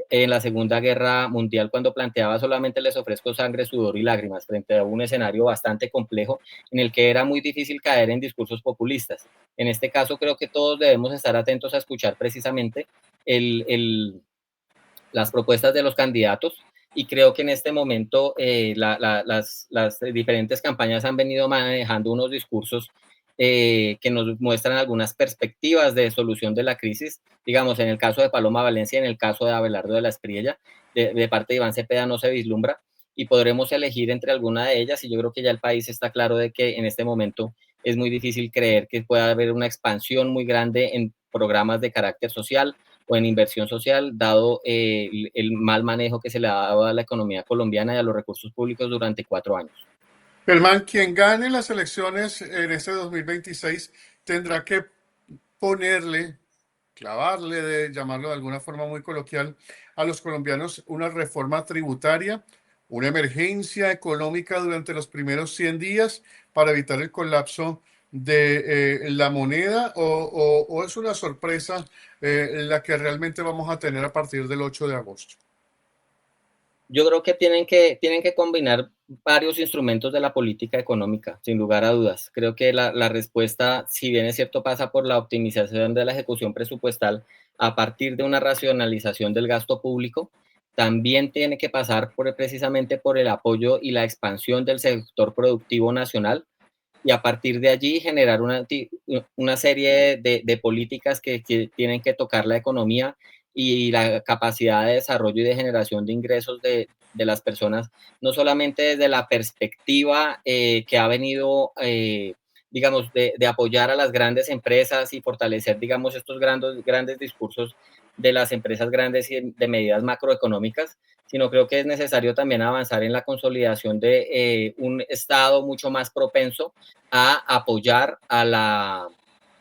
S2: en la Segunda Guerra Mundial, cuando planteaba solamente les ofrezco sangre, sudor y lágrimas, frente a un escenario bastante complejo en el que era muy difícil caer en discursos populistas. En este caso, creo que todos debemos estar atentos a escuchar precisamente el, el las propuestas de los candidatos, y creo que en este momento las diferentes campañas han venido manejando unos discursos que nos muestran algunas perspectivas de solución de la crisis. Digamos, en el caso de Paloma Valencia, en el caso de Abelardo de la Espriella, de parte de Iván Cepeda no se vislumbra, y podremos elegir entre alguna de ellas, y yo creo que ya el país está claro de que en este momento es muy difícil creer que pueda haber una expansión muy grande en programas de carácter social o en inversión social, dado el mal manejo que se le ha dado a la economía colombiana y a los recursos públicos durante 4 años.
S1: Germán, quien gane las elecciones en este 2026 tendrá que ponerle, clavarle, de llamarlo de alguna forma muy coloquial, a los colombianos una reforma tributaria, una emergencia económica durante los primeros 100 días para evitar el colapso de la moneda, o es una sorpresa la que realmente vamos a tener a partir del 8 de agosto.
S2: Yo creo que tienen que combinar varios instrumentos de la política económica, sin lugar a dudas. Creo que la respuesta, si bien es cierto, pasa por la optimización de la ejecución presupuestal a partir de una racionalización del gasto público, también tiene que pasar precisamente por el apoyo y la expansión del sector productivo nacional, y a partir de allí generar una serie de políticas que tienen que tocar la economía y la capacidad de desarrollo y de generación de ingresos de las personas, no solamente desde la perspectiva que ha venido, digamos, de apoyar a las grandes empresas y fortalecer, digamos, estos grandes discursos de las empresas grandes y de medidas macroeconómicas, sino creo que es necesario también avanzar en la consolidación de un Estado mucho más propenso a apoyar a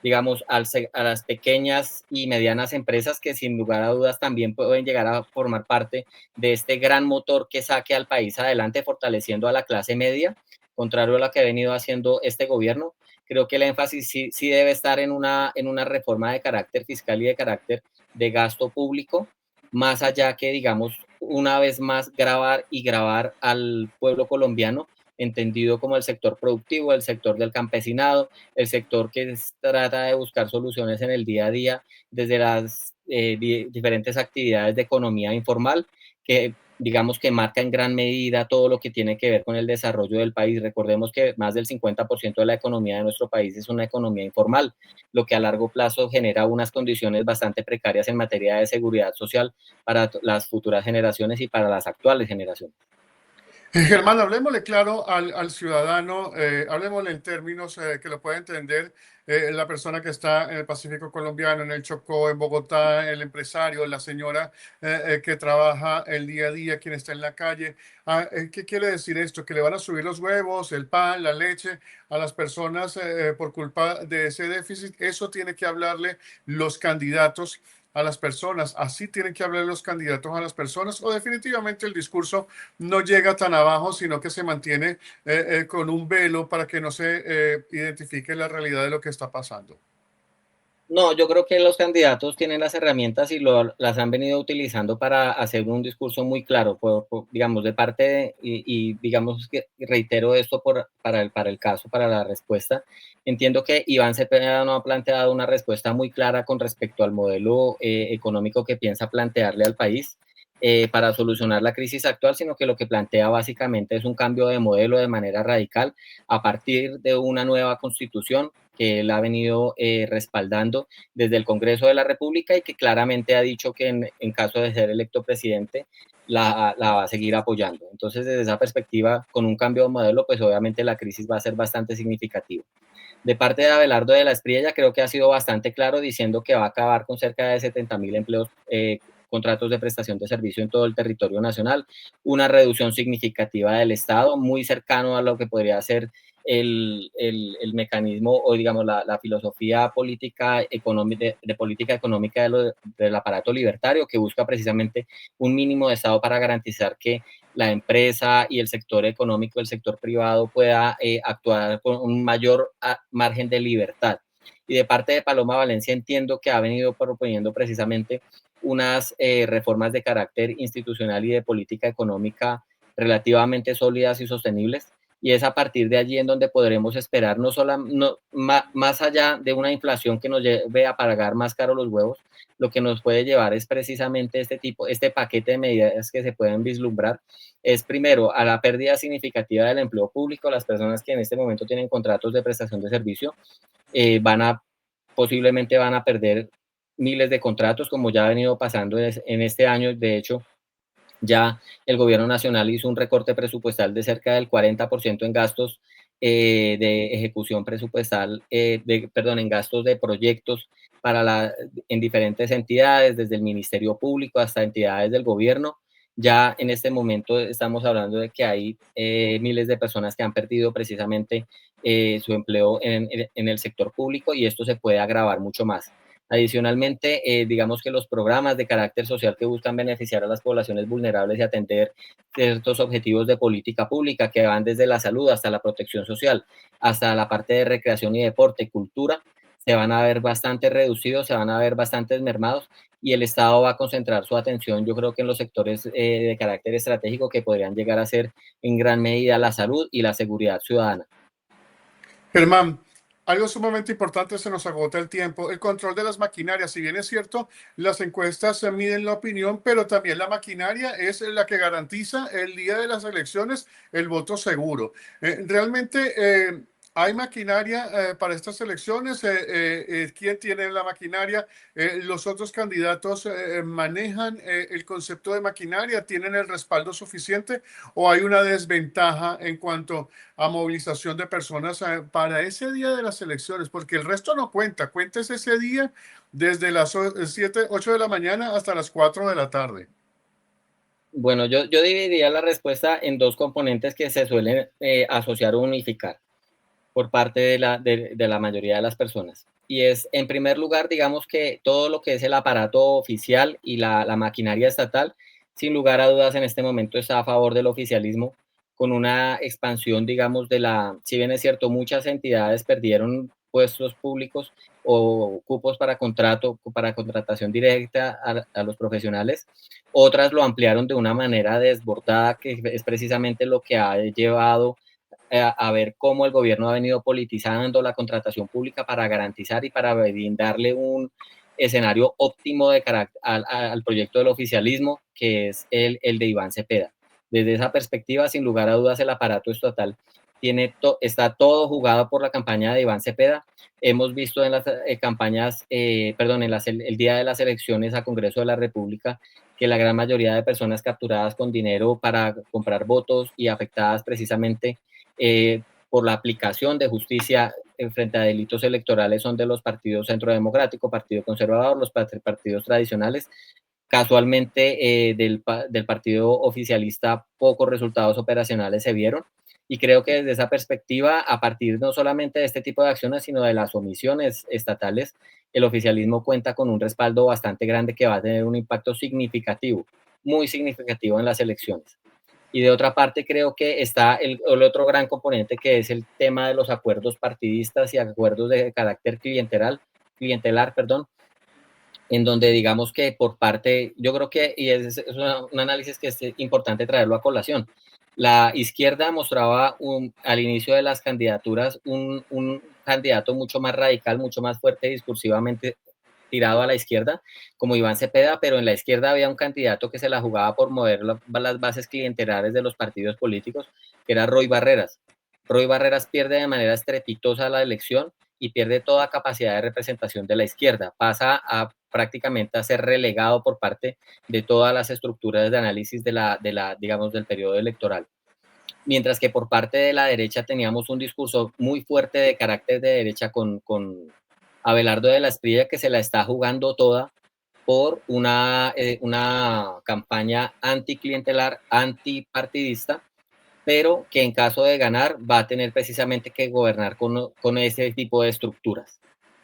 S2: digamos, a las pequeñas y medianas empresas que sin lugar a dudas también pueden llegar a formar parte de este gran motor que saque al país adelante, fortaleciendo a la clase media, contrario a lo que ha venido haciendo este gobierno. Creo que el énfasis sí debe estar en una reforma de carácter fiscal y de carácter de gasto público, más allá que, digamos, una vez más grabar al pueblo colombiano, entendido como el sector productivo, el sector del campesinado, el sector que trata de buscar soluciones en el día a día desde las diferentes actividades de economía informal, que digamos que marca en gran medida todo lo que tiene que ver con el desarrollo del país. Recordemos que más del 50% de la economía de nuestro país es una economía informal, lo que a largo plazo genera unas condiciones bastante precarias en materia de seguridad social para las futuras generaciones y para las actuales generaciones.
S1: Germán, hablemosle claro al ciudadano, hablemosle en términos que lo pueda entender la persona que está en el Pacífico colombiano, en el Chocó, en Bogotá, el empresario, la señora que trabaja el día a día, quien está en la calle. ¿Qué quiere decir esto? Que le van a subir los huevos, el pan, la leche a las personas por culpa de ese déficit. Eso tiene que hablarle los candidatos a las personas. Así tienen que hablar los candidatos a las personas, o definitivamente el discurso no llega tan abajo, sino que se mantiene con un velo para que no se identifique la realidad de lo que está pasando.
S2: No, yo creo que los candidatos tienen las herramientas y las han venido utilizando para hacer un discurso muy claro, digamos, de parte y digamos que reitero esto para el caso, para la respuesta. Entiendo que Iván Cepeda no ha planteado una respuesta muy clara con respecto al modelo económico que piensa plantearle al país para solucionar la crisis actual, sino que lo que plantea básicamente es un cambio de modelo de manera radical a partir de una nueva constitución que él ha venido respaldando desde el Congreso de la República y que claramente ha dicho que en caso de ser electo presidente la va a seguir apoyando. Entonces, desde esa perspectiva, con un cambio de modelo, pues obviamente la crisis va a ser bastante significativa. De parte de Abelardo de la Espriella, creo que ha sido bastante claro diciendo que va a acabar con cerca de 70.000 empleos, contratos de prestación de servicio en todo el territorio nacional, una reducción significativa del Estado, muy cercano a lo que podría ser el mecanismo o digamos la filosofía política económica, de política económica del aparato libertario que busca precisamente un mínimo de Estado para garantizar que la empresa y el sector económico, el sector privado pueda actuar con un mayor margen de libertad. Y de parte de Paloma Valencia entiendo que ha venido proponiendo precisamente unas reformas de carácter institucional y de política económica relativamente sólidas y sostenibles, y es a partir de allí en donde podremos esperar más allá de una inflación que nos lleve a pagar más caro los huevos, lo que nos puede llevar es precisamente este paquete de medidas que se pueden vislumbrar, es primero a la pérdida significativa del empleo público. Las personas que en este momento tienen contratos de prestación de servicio posiblemente van a perder miles de contratos, como ya ha venido pasando en este año. De hecho, ya el gobierno nacional hizo un recorte presupuestal de cerca del 40% en gastos de ejecución presupuestal, en gastos de proyectos en diferentes entidades, desde el Ministerio Público hasta entidades del gobierno. Ya en este momento estamos hablando de que hay miles de personas que han perdido precisamente su empleo en el sector público, y esto se puede agravar mucho más. Adicionalmente, digamos que los programas de carácter social que buscan beneficiar a las poblaciones vulnerables y atender ciertos objetivos de política pública que van desde la salud hasta la protección social, hasta la parte de recreación y deporte, cultura, se van a ver bastante reducidos, se van a ver bastante mermados, y el Estado va a concentrar su atención, yo creo que en los sectores de carácter estratégico que podrían llegar a ser en gran medida la salud y la seguridad ciudadana.
S1: Germán, algo sumamente importante, se nos agota el tiempo, el control de las maquinarias. Si bien es cierto, las encuestas miden la opinión, pero también la maquinaria es la que garantiza el día de las elecciones el voto seguro. Realmente hay maquinaria para estas elecciones. ¿Quién tiene la maquinaria? ¿Los otros candidatos manejan el concepto de maquinaria? ¿Tienen el respaldo suficiente o hay una desventaja en cuanto a movilización de personas para ese día de las elecciones? Porque el resto no cuenta, cuenta es ese día desde las 7, 8 de la mañana hasta las 4 de la tarde.
S2: Bueno, yo dividiría la respuesta en dos componentes que se suelen asociar o unificar por parte de la mayoría de las personas. y es, en primer lugar, digamos que todo lo que es el aparato oficial y la maquinaria estatal, sin lugar a dudas, en este momento está a favor del oficialismo, con una expansión, digamos, si bien es cierto, muchas entidades perdieron puestos públicos o cupos para contratación directa a los profesionales, otras lo ampliaron de una manera desbordada, que es precisamente lo que ha llevado a ver cómo el gobierno ha venido politizando la contratación pública para garantizar y para brindarle un escenario óptimo al proyecto del oficialismo, que es el de Iván Cepeda. Desde esa perspectiva, sin lugar a dudas, el aparato estatal está todo jugado por la campaña de Iván Cepeda. Hemos visto en las campañas, perdón, el día de las elecciones a Congreso de la República, que la gran mayoría de personas capturadas con dinero para comprar votos y afectadas precisamente por la aplicación de justicia frente a delitos electorales son de los partidos Centro Democrático, Partido Conservador, los partidos tradicionales. Casualmente del partido oficialista pocos resultados operacionales se vieron, y creo que desde esa perspectiva, a partir no solamente de este tipo de acciones, sino de las omisiones estatales, el oficialismo cuenta con un respaldo bastante grande que va a tener un impacto significativo, muy significativo en las elecciones. Y de otra parte, creo que está el otro gran componente, que es el tema de los acuerdos partidistas y acuerdos de carácter clientelar, perdón, en donde digamos que por parte, yo creo que, y es un análisis que es importante traerlo a colación, la izquierda mostraba al inicio de las candidaturas un candidato mucho más radical, mucho más fuerte discursivamente tirado a la izquierda, como Iván Cepeda, pero en la izquierda había un candidato que se la jugaba por mover las bases clientelares de los partidos políticos, que era Roy Barreras. Roy Barreras pierde de manera estrepitosa la elección y pierde toda capacidad de representación de la izquierda. Pasa a prácticamente a ser relegado por parte de todas las estructuras de análisis digamos, del periodo electoral. Mientras que por parte de la derecha teníamos un discurso muy fuerte de carácter de derecha con Abelardo de la Espriella, que se la está jugando toda por una campaña anticlientelar, antipartidista, pero que en caso de ganar va a tener precisamente que gobernar con ese tipo de estructuras.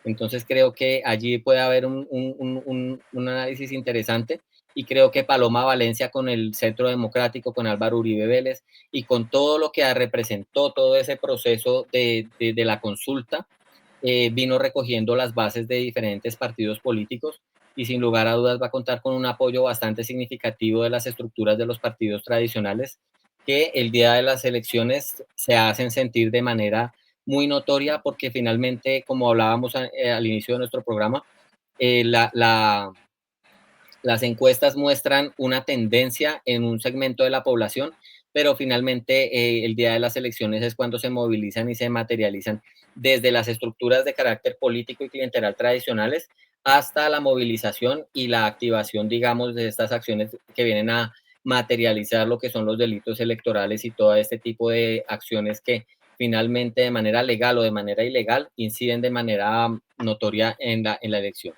S2: Entonces creo que allí puede haber un análisis interesante, y creo que Paloma Valencia con el Centro Democrático, con Álvaro Uribe Vélez y con todo lo que representó todo ese proceso de la consulta, vino recogiendo las bases de diferentes partidos políticos, y sin lugar a dudas va a contar con un apoyo bastante significativo de las estructuras de los partidos tradicionales, que el día de las elecciones se hacen sentir de manera muy notoria, porque finalmente, como hablábamos al inicio de nuestro programa, eh, la, la, las encuestas muestran una tendencia en un segmento de la población, pero finalmente el día de las elecciones es cuando se movilizan y se materializan desde las estructuras de carácter político y clientelar tradicionales hasta la movilización y la activación, digamos, de estas acciones que vienen a materializar lo que son los delitos electorales y todo este tipo de acciones que finalmente, de manera legal o de manera ilegal, inciden de manera notoria en la elección.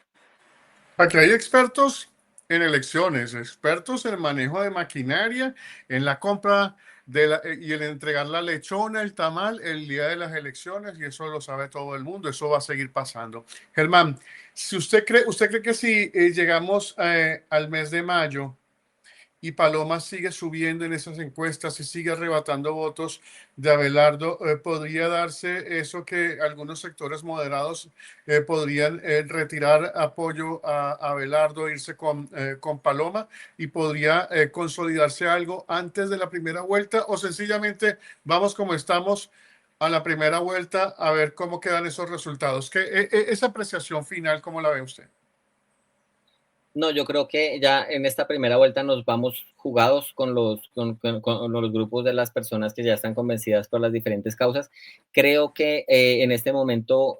S1: Aquí hay expertos en elecciones, expertos en el manejo de maquinaria, en la compra y en entregar la lechona, el tamal el día de las elecciones, y eso lo sabe todo el mundo, eso va a seguir pasando. Germán, si usted cree que si llegamos al mes de mayo y Paloma sigue subiendo en esas encuestas y sigue arrebatando votos de Abelardo, podría darse eso que algunos sectores moderados podrían retirar apoyo a Abelardo, irse con Paloma, y podría consolidarse algo antes de la primera vuelta, o sencillamente vamos como estamos a la primera vuelta a ver cómo quedan esos resultados. Esa apreciación final, ¿cómo la ve usted?
S2: No, yo creo que ya en esta primera vuelta nos vamos jugados con los grupos de las personas que ya están convencidas por las diferentes causas. Creo que en este momento,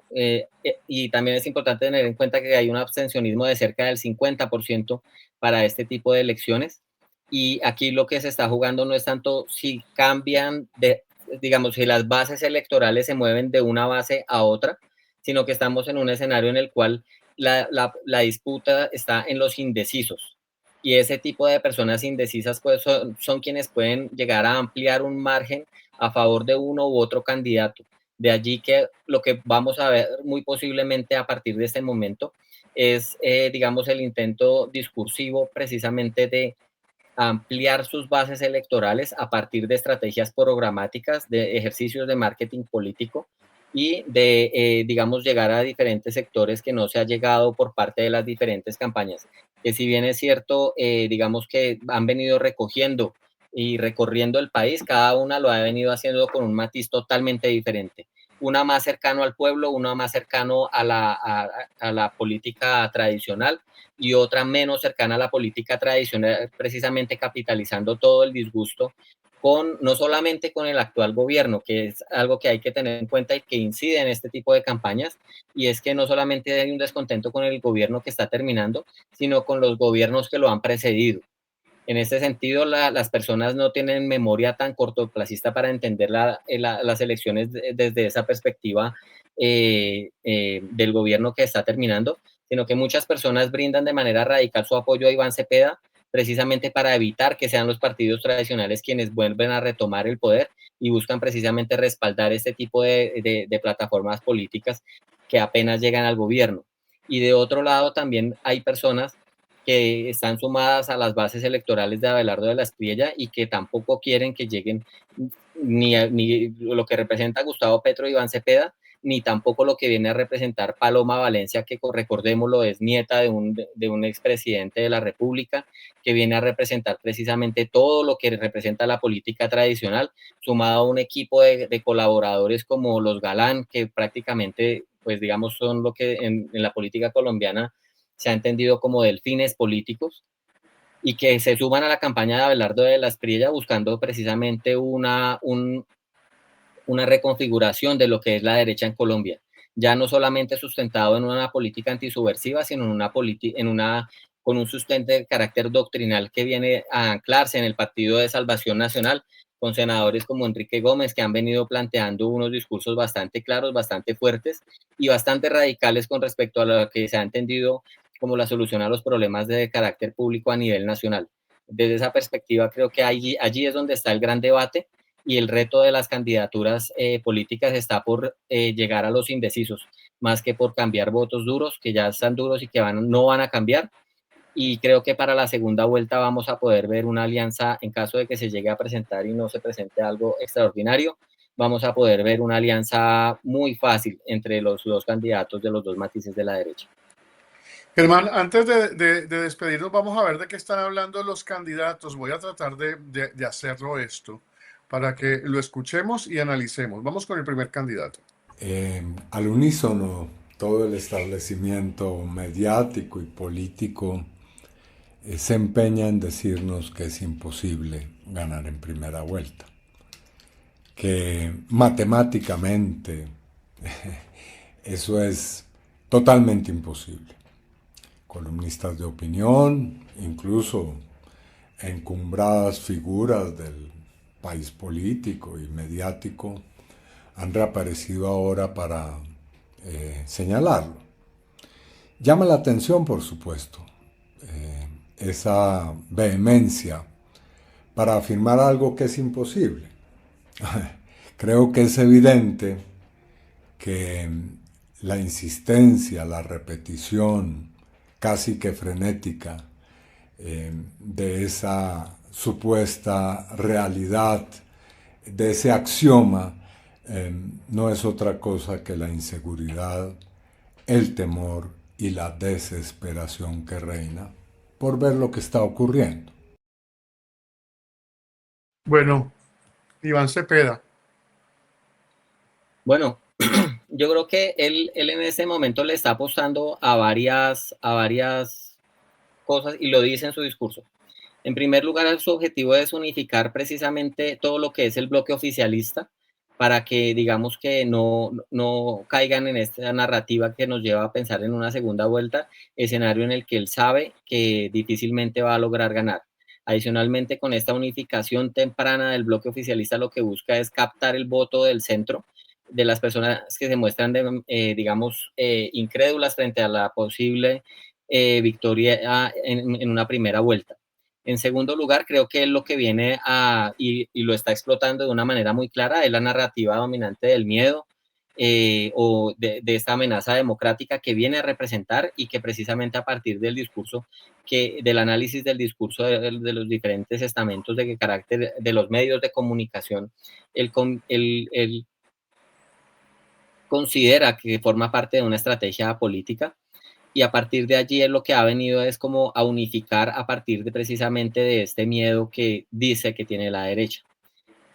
S2: y también es importante tener en cuenta que hay un abstencionismo de cerca del 50% para este tipo de elecciones. Y aquí lo que se está jugando no es tanto si cambian digamos, si las bases electorales se mueven de una base a otra, sino que estamos en un escenario en el cual la disputa está en los indecisos. Y ese tipo de personas indecisas pues son quienes pueden llegar a ampliar un margen a favor de uno u otro candidato. De allí que lo que vamos a ver muy posiblemente a partir de este momento es, digamos, el intento discursivo precisamente de ampliar sus bases electorales a partir de estrategias programáticas, de ejercicios de marketing político y de, digamos, llegar a diferentes sectores que no se ha llegado por parte de las diferentes campañas. Que si bien es cierto, digamos que han venido recogiendo y recorriendo el país, cada una lo ha venido haciendo con un matiz totalmente diferente. Una más cercano al pueblo, una más cercano a la política tradicional, y otra menos cercana a la política tradicional, precisamente capitalizando todo el disgusto con, no solamente con el actual gobierno, que es algo que hay que tener en cuenta y que incide en este tipo de campañas, y es que no solamente hay un descontento con el gobierno que está terminando, sino con los gobiernos que lo han precedido. En este sentido, las personas no tienen memoria tan cortoplacista para entender las elecciones desde esa perspectiva del gobierno que está terminando, sino que muchas personas brindan de manera radical su apoyo a Iván Cepeda precisamente para evitar que sean los partidos tradicionales quienes vuelven a retomar el poder y buscan precisamente respaldar este tipo de plataformas políticas que apenas llegan al gobierno. Y de otro lado también hay personas que están sumadas a las bases electorales de Abelardo de la Espriella y que tampoco quieren que lleguen ni lo que representa Gustavo Petro y Iván Cepeda, ni tampoco lo que viene a representar Paloma Valencia, que recordémoslo, es nieta de un expresidente de la República, que viene a representar precisamente todo lo que representa la política tradicional, sumado a un equipo de colaboradores como los Galán, que prácticamente, pues digamos, son lo que en la política colombiana se ha entendido como delfines políticos, y que se suman a la campaña de Abelardo de la Espriella buscando precisamente una reconfiguración de lo que es la derecha en Colombia, ya no solamente sustentado en una política antisubversiva, sino con un sustento de carácter doctrinal que viene a anclarse en el Partido de Salvación Nacional, con senadores como Enrique Gómez, que han venido planteando unos discursos bastante claros, bastante fuertes y bastante radicales con respecto a lo que se ha entendido como la solución a los problemas de carácter público a nivel nacional. Desde esa perspectiva, creo que allí es donde está el gran debate, y el reto de las candidaturas políticas está por llegar a los indecisos, más que por cambiar votos duros, que ya están duros y que no van a cambiar. Y creo que para la segunda vuelta vamos a poder ver una alianza, en caso de que se llegue a presentar y no se presente algo extraordinario, vamos a poder ver una alianza muy fácil entre los dos candidatos de los dos matices de la derecha.
S1: Germán, antes de despedirnos, vamos a ver de qué están hablando los candidatos. Voy a tratar de hacerlo esto para que lo escuchemos y analicemos. Vamos con el primer candidato.
S3: Al unísono, todo el establecimiento mediático y político se empeña en decirnos que es imposible ganar en primera vuelta, que matemáticamente eso es totalmente imposible. Columnistas de opinión, incluso encumbradas figuras del país político y mediático, han reaparecido ahora para señalarlo. Llama la atención, por supuesto, esa vehemencia para afirmar algo que es imposible. Creo que es evidente que la insistencia, la repetición casi que frenética de esa supuesta realidad, de ese axioma, no es otra cosa que la inseguridad, el temor y la desesperación que reina por ver lo que está ocurriendo.
S1: Bueno, Iván Cepeda.
S2: Bueno, yo creo que él en este momento le está apostando a varias cosas y lo dice en su discurso. En primer lugar, su objetivo es unificar precisamente todo lo que es el bloque oficialista para que, digamos, que no caigan en esta narrativa que nos lleva a pensar en una segunda vuelta, escenario en el que él sabe que difícilmente va a lograr ganar. Adicionalmente, con esta unificación temprana del bloque oficialista, lo que busca es captar el voto del centro, de las personas que se muestran, digamos, incrédulas frente a la posible victoria en una primera vuelta. En segundo lugar, creo que lo que viene y lo está explotando de una manera muy clara es la narrativa dominante del miedo, o de esta amenaza democrática que viene a representar, y que precisamente a partir del discurso, del análisis del discurso de los diferentes estamentos de carácter de los medios de comunicación, él considera que forma parte de una estrategia política, y a partir de allí es lo que ha venido es como a unificar a partir de precisamente de este miedo que dice que tiene la derecha.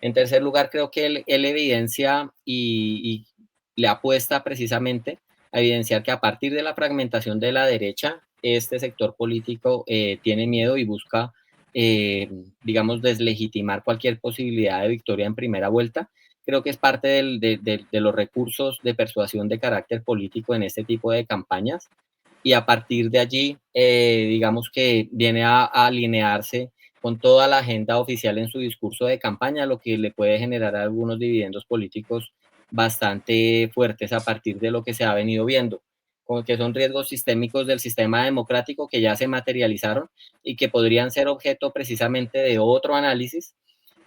S2: En tercer lugar, creo que él evidencia y le apuesta precisamente a evidenciar que a partir de la fragmentación de la derecha, este sector político tiene miedo y busca, digamos, deslegitimar cualquier posibilidad de victoria en primera vuelta. Creo que es parte de los recursos de persuasión de carácter político en este tipo de campañas, y a partir de allí, digamos que viene a alinearse con toda la agenda oficial en su discurso de campaña, lo que le puede generar algunos dividendos políticos bastante fuertes a partir de lo que se ha venido viendo, como que son riesgos sistémicos del sistema democrático que ya se materializaron y que podrían ser objeto precisamente de otro análisis,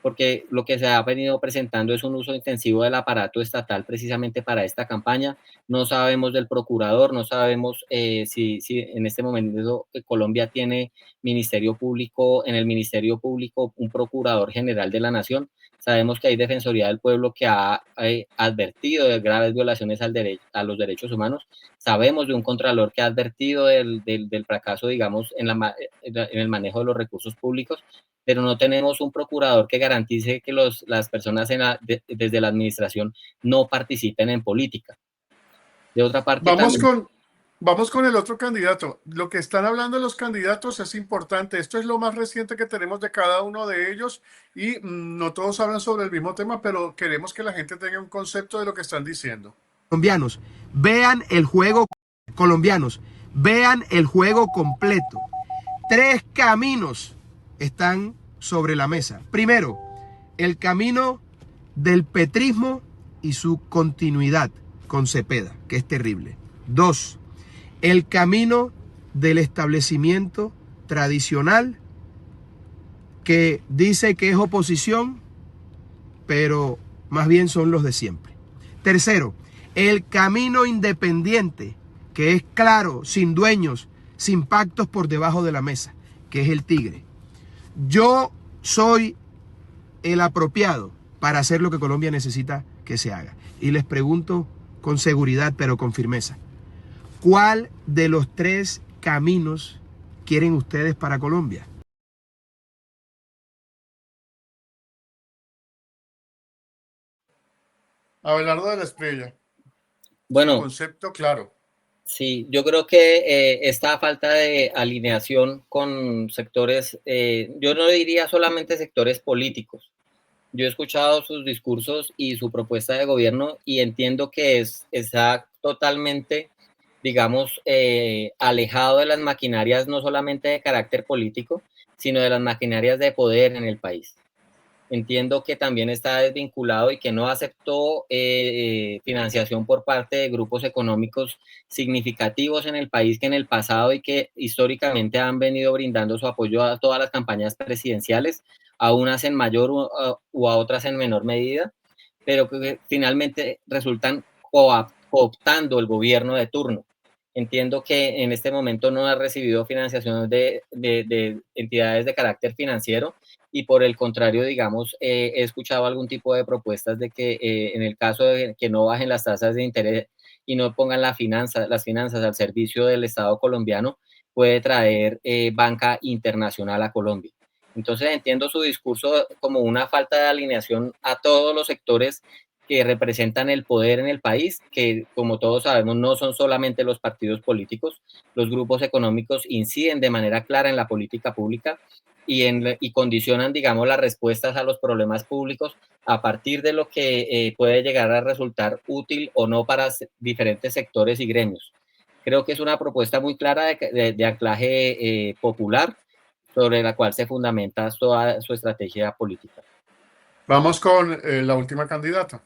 S2: porque lo que se ha venido presentando es un uso intensivo del aparato estatal precisamente para esta campaña. No sabemos del procurador, no sabemos si en este momento Colombia tiene ministerio público, en el ministerio público un procurador general de la nación. Sabemos que hay Defensoría del Pueblo que ha advertido de graves violaciones a los derechos humanos. Sabemos de un contralor que ha advertido del fracaso, digamos, en el manejo de los recursos públicos, pero no tenemos un procurador que garantice que las personas desde la administración no participen en política. De otra parte,
S1: Vamos con el otro candidato. Lo que están hablando los candidatos es importante. Esto es lo más reciente que tenemos de cada uno de ellos y no todos hablan sobre el mismo tema, pero queremos que la gente tenga un concepto de lo que están diciendo.
S4: Colombianos, vean el juego completo. 3 caminos están sobre la mesa. Primero, el camino del petrismo y su continuidad con Cepeda, que es terrible. 2, el camino del establecimiento tradicional que dice que es oposición, pero más bien son los de siempre. Tercero, el camino independiente, que es claro, sin dueños, sin pactos por debajo de la mesa, que es el tigre. Yo soy el apropiado para hacer lo que Colombia necesita que se haga. Y les pregunto con seguridad, pero con firmeza, ¿cuál de los 3 caminos quieren ustedes para Colombia?
S1: Abelardo de la Espriella.
S2: bueno,
S1: su concepto claro.
S2: Sí, yo creo que esta falta de alineación con sectores, yo no diría solamente sectores políticos. Yo he escuchado sus discursos y su propuesta de gobierno y entiendo que está totalmente, digamos, alejado de las maquinarias no solamente de carácter político, sino de las maquinarias de poder en el país. Entiendo que también está desvinculado y que no aceptó financiación por parte de grupos económicos significativos en el país que en el pasado y que históricamente han venido brindando su apoyo a todas las campañas presidenciales, a unas en mayor o a otras en menor medida, pero que finalmente resultan cooptando el gobierno de turno. Entiendo que en este momento no ha recibido financiación de entidades de carácter financiero, y por el contrario, digamos, he escuchado algún tipo de propuestas de que en el caso de que no bajen las tasas de interés y no pongan las finanzas al servicio del Estado colombiano, puede traer banca internacional a Colombia. Entonces entiendo su discurso como una falta de alineación a todos los sectores que representan el poder en el país, que como todos sabemos no son solamente los partidos políticos, los grupos económicos inciden de manera clara en la política pública y condicionan, digamos, las respuestas a los problemas públicos a partir de lo que puede llegar a resultar útil o no para diferentes sectores y gremios. Creo que es una propuesta muy clara de anclaje popular sobre la cual se fundamenta toda su estrategia política.
S1: Vamos con la última candidata.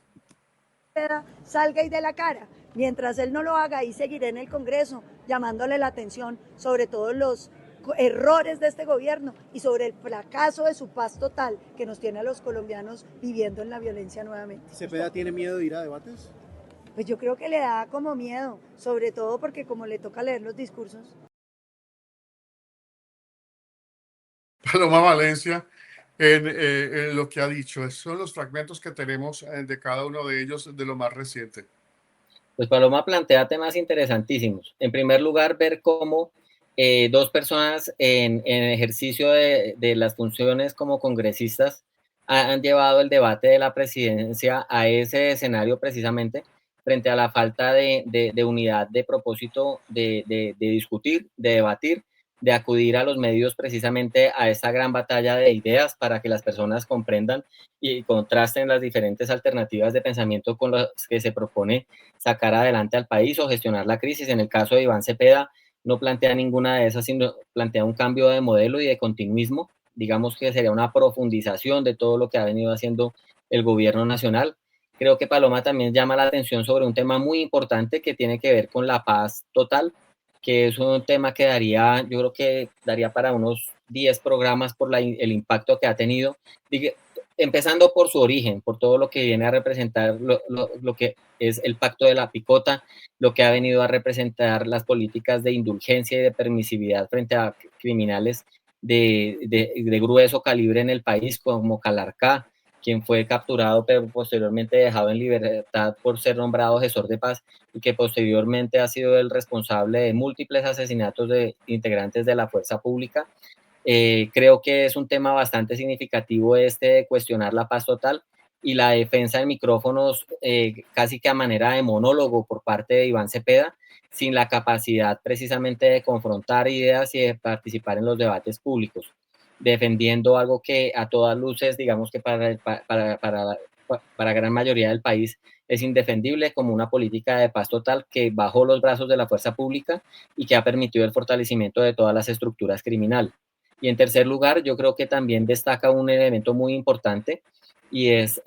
S5: Salga y dé la cara. Mientras él no lo haga, ahí seguiré en el Congreso llamándole la atención sobre todos los errores de este gobierno y sobre el fracaso de su paz total que nos tiene a los colombianos viviendo en la violencia nuevamente.
S6: ¿Cepeda tiene miedo de ir a debates?
S5: pues yo creo que le da como miedo, sobre todo porque como le toca leer los discursos.
S1: Paloma Valencia, en lo que ha dicho, esos son los fragmentos que tenemos de cada uno de ellos de lo más reciente.
S2: Pues Paloma plantea temas interesantísimos. En primer lugar, ver cómo dos personas en ejercicio de las funciones como congresistas han llevado el debate de la presidencia a ese escenario precisamente frente a la falta de unidad de propósito de discutir, de debatir, de acudir a los medios precisamente a esta gran batalla de ideas para que las personas comprendan y contrasten las diferentes alternativas de pensamiento con las que se propone sacar adelante al país o gestionar la crisis. En el caso de Iván Cepeda, no plantea ninguna de esas, sino plantea un cambio de modelo y de continuismo. Digamos que sería una profundización de todo lo que ha venido haciendo el gobierno nacional. Creo que Paloma también llama la atención sobre un tema muy importante que tiene que ver con la paz total, que es un tema que daría, yo creo que daría para unos 10 programas por el impacto que ha tenido, empezando por su origen, por todo lo que viene a representar lo que es el pacto de la picota, lo que ha venido a representar las políticas de indulgencia y de permisividad frente a criminales de grueso calibre en el país, como Calarcá, quien fue capturado pero posteriormente dejado en libertad por ser nombrado gestor de paz y que posteriormente ha sido el responsable de múltiples asesinatos de integrantes de la fuerza pública. Creo que es un tema bastante significativo de cuestionar la paz total y la defensa de micrófonos casi que a manera de monólogo por parte de Iván Cepeda, sin la capacidad precisamente de confrontar ideas y de participar en los debates públicos, defendiendo algo que a todas luces, digamos que para gran mayoría del país es indefendible, como una política de paz total que bajó los brazos de la fuerza pública y que ha permitido el fortalecimiento de todas las estructuras criminales. Y en tercer lugar, yo creo que también destaca un elemento muy importante y es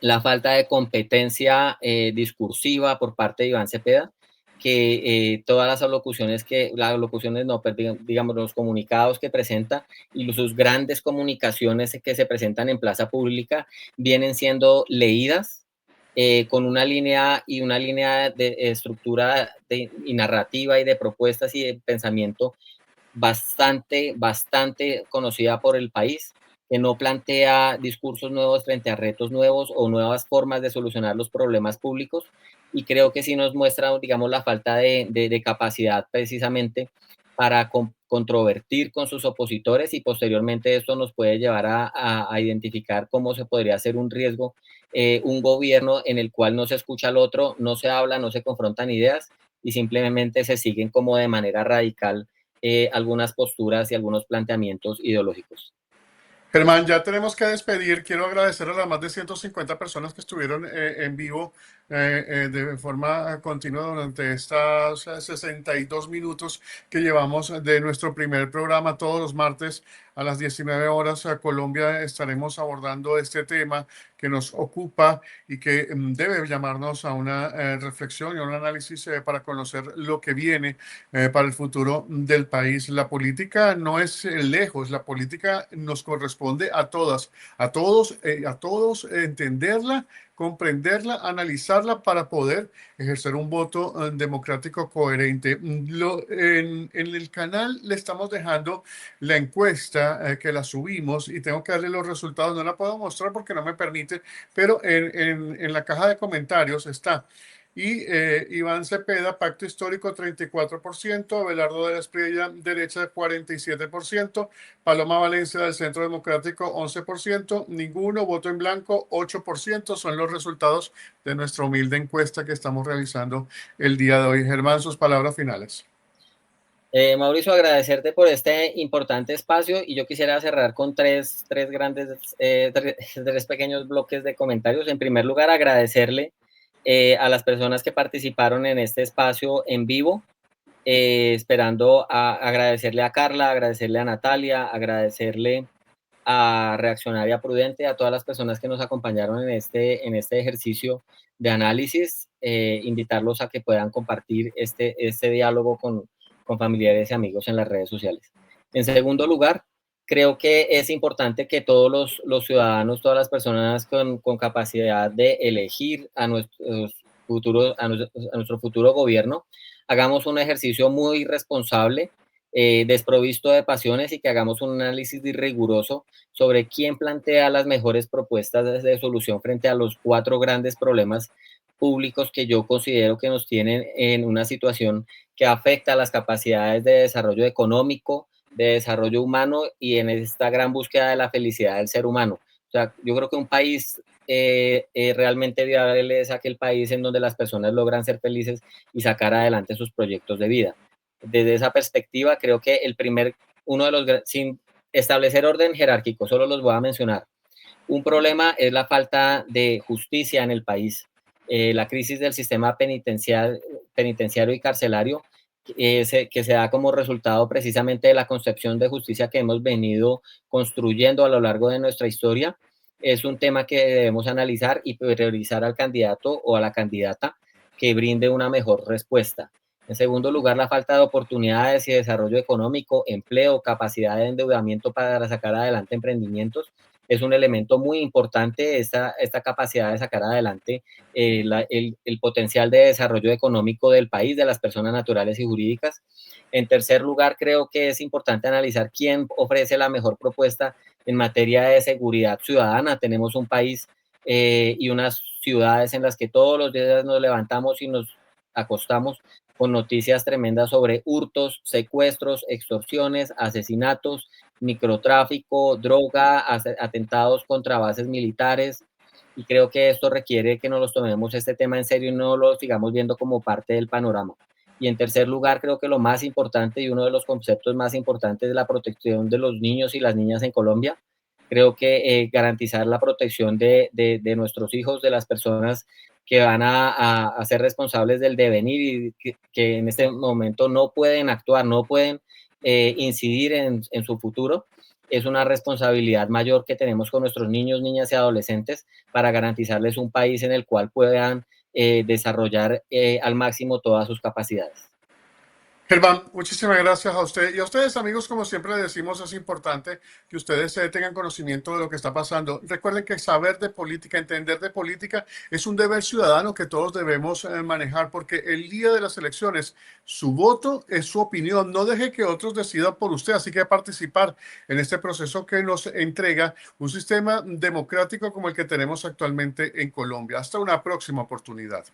S2: la falta de competencia discursiva por parte de Iván Cepeda, que todas las alocuciones digamos, los comunicados que presenta y sus grandes comunicaciones que se presentan en plaza pública vienen siendo leídas con una línea de estructura y narrativa y de propuestas y de pensamiento bastante conocida por el país, que no plantea discursos nuevos frente a retos nuevos o nuevas formas de solucionar los problemas públicos, y creo que sí nos muestra, digamos, la falta de capacidad precisamente para controvertir con sus opositores, y posteriormente esto nos puede llevar a identificar cómo se podría hacer un riesgo, un gobierno en el cual no se escucha al otro, no se habla, no se confrontan ideas y simplemente se siguen como de manera radical algunas posturas y algunos planteamientos ideológicos.
S1: Germán, ya tenemos que despedir. Quiero agradecer a las más de 150 personas que estuvieron en vivo de forma continua durante estos 62 minutos que llevamos de nuestro primer programa todos los martes a las 19 horas. A Colombia estaremos abordando este tema que nos ocupa y que debe llamarnos a una reflexión y a un análisis para conocer lo que viene para el futuro del país. La política no es lejos, la política nos corresponde a todas, a todos entenderla, comprenderla, analizarla para poder ejercer un voto democrático coherente. En el canal le estamos dejando la encuesta que la subimos y tengo que darle los resultados. No la puedo mostrar porque no me permite, pero en la caja de comentarios está. Y Iván Cepeda, Pacto Histórico, 34%, Abelardo de la Espriella, derecha, 47%, Paloma Valencia del Centro Democrático, 11%, ninguno, voto en blanco, 8%, son los resultados de nuestra humilde encuesta que estamos realizando el día de hoy. Germán, sus palabras finales.
S2: Mauricio, agradecerte por este importante espacio, y yo quisiera cerrar con tres pequeños bloques de comentarios. En primer lugar, agradecerle a las personas que participaron en este espacio en vivo, esperando agradecerle a Carla, agradecerle a Natalia, agradecerle a Reaccionaria Prudente, a todas las personas que nos acompañaron en este ejercicio de análisis, invitarlos a que puedan compartir este diálogo con familiares y amigos en las redes sociales. En segundo lugar, creo que es importante que todos los ciudadanos, todas las personas con capacidad de elegir a nuestros nuestro futuro gobierno, hagamos un ejercicio muy responsable, desprovisto de pasiones, y que hagamos un análisis riguroso sobre quién plantea las mejores propuestas de solución frente a los 4 grandes problemas públicos que yo considero que nos tienen en una situación que afecta a las capacidades de desarrollo económico, de desarrollo humano y en esta gran búsqueda de la felicidad del ser humano. O sea, yo creo que un país realmente viable es aquel país en donde las personas logran ser felices y sacar adelante sus proyectos de vida. Desde esa perspectiva, creo que sin establecer orden jerárquico, solo los voy a mencionar. Un problema es la falta de justicia en el país. La crisis del sistema penitenciario y carcelario, que se da como resultado precisamente de la concepción de justicia que hemos venido construyendo a lo largo de nuestra historia, es un tema que debemos analizar y priorizar al candidato o a la candidata que brinde una mejor respuesta. En segundo lugar, la falta de oportunidades y desarrollo económico, empleo, capacidad de endeudamiento para sacar adelante emprendimientos, es un elemento muy importante, esta capacidad de sacar adelante el potencial de desarrollo económico del país, de las personas naturales y jurídicas. En tercer lugar, creo que es importante analizar quién ofrece la mejor propuesta en materia de seguridad ciudadana. Tenemos un país y unas ciudades en las que todos los días nos levantamos y nos acostamos con noticias tremendas sobre hurtos, secuestros, extorsiones, asesinatos, microtráfico, droga, atentados contra bases militares, y creo que esto requiere que nos tomemos este tema en serio y no lo sigamos viendo como parte del panorama. Y en tercer lugar, creo que lo más importante y uno de los conceptos más importantes es la protección de los niños y las niñas en Colombia. Creo que garantizar la protección de nuestros hijos, de las personas que van a ser responsables del devenir y que en este momento no pueden actuar, no pueden incidir en su futuro, es una responsabilidad mayor que tenemos con nuestros niños, niñas y adolescentes para garantizarles un país en el cual puedan desarrollar al máximo todas sus capacidades.
S1: Germán, muchísimas gracias a usted y a ustedes, amigos. Como siempre decimos, es importante que ustedes tengan conocimiento de lo que está pasando. Recuerden que saber de política, entender de política es un deber ciudadano que todos debemos manejar, porque el día de las elecciones su voto es su opinión. No deje que otros decidan por usted, así que participar en este proceso que nos entrega un sistema democrático como el que tenemos actualmente en Colombia. Hasta una próxima oportunidad.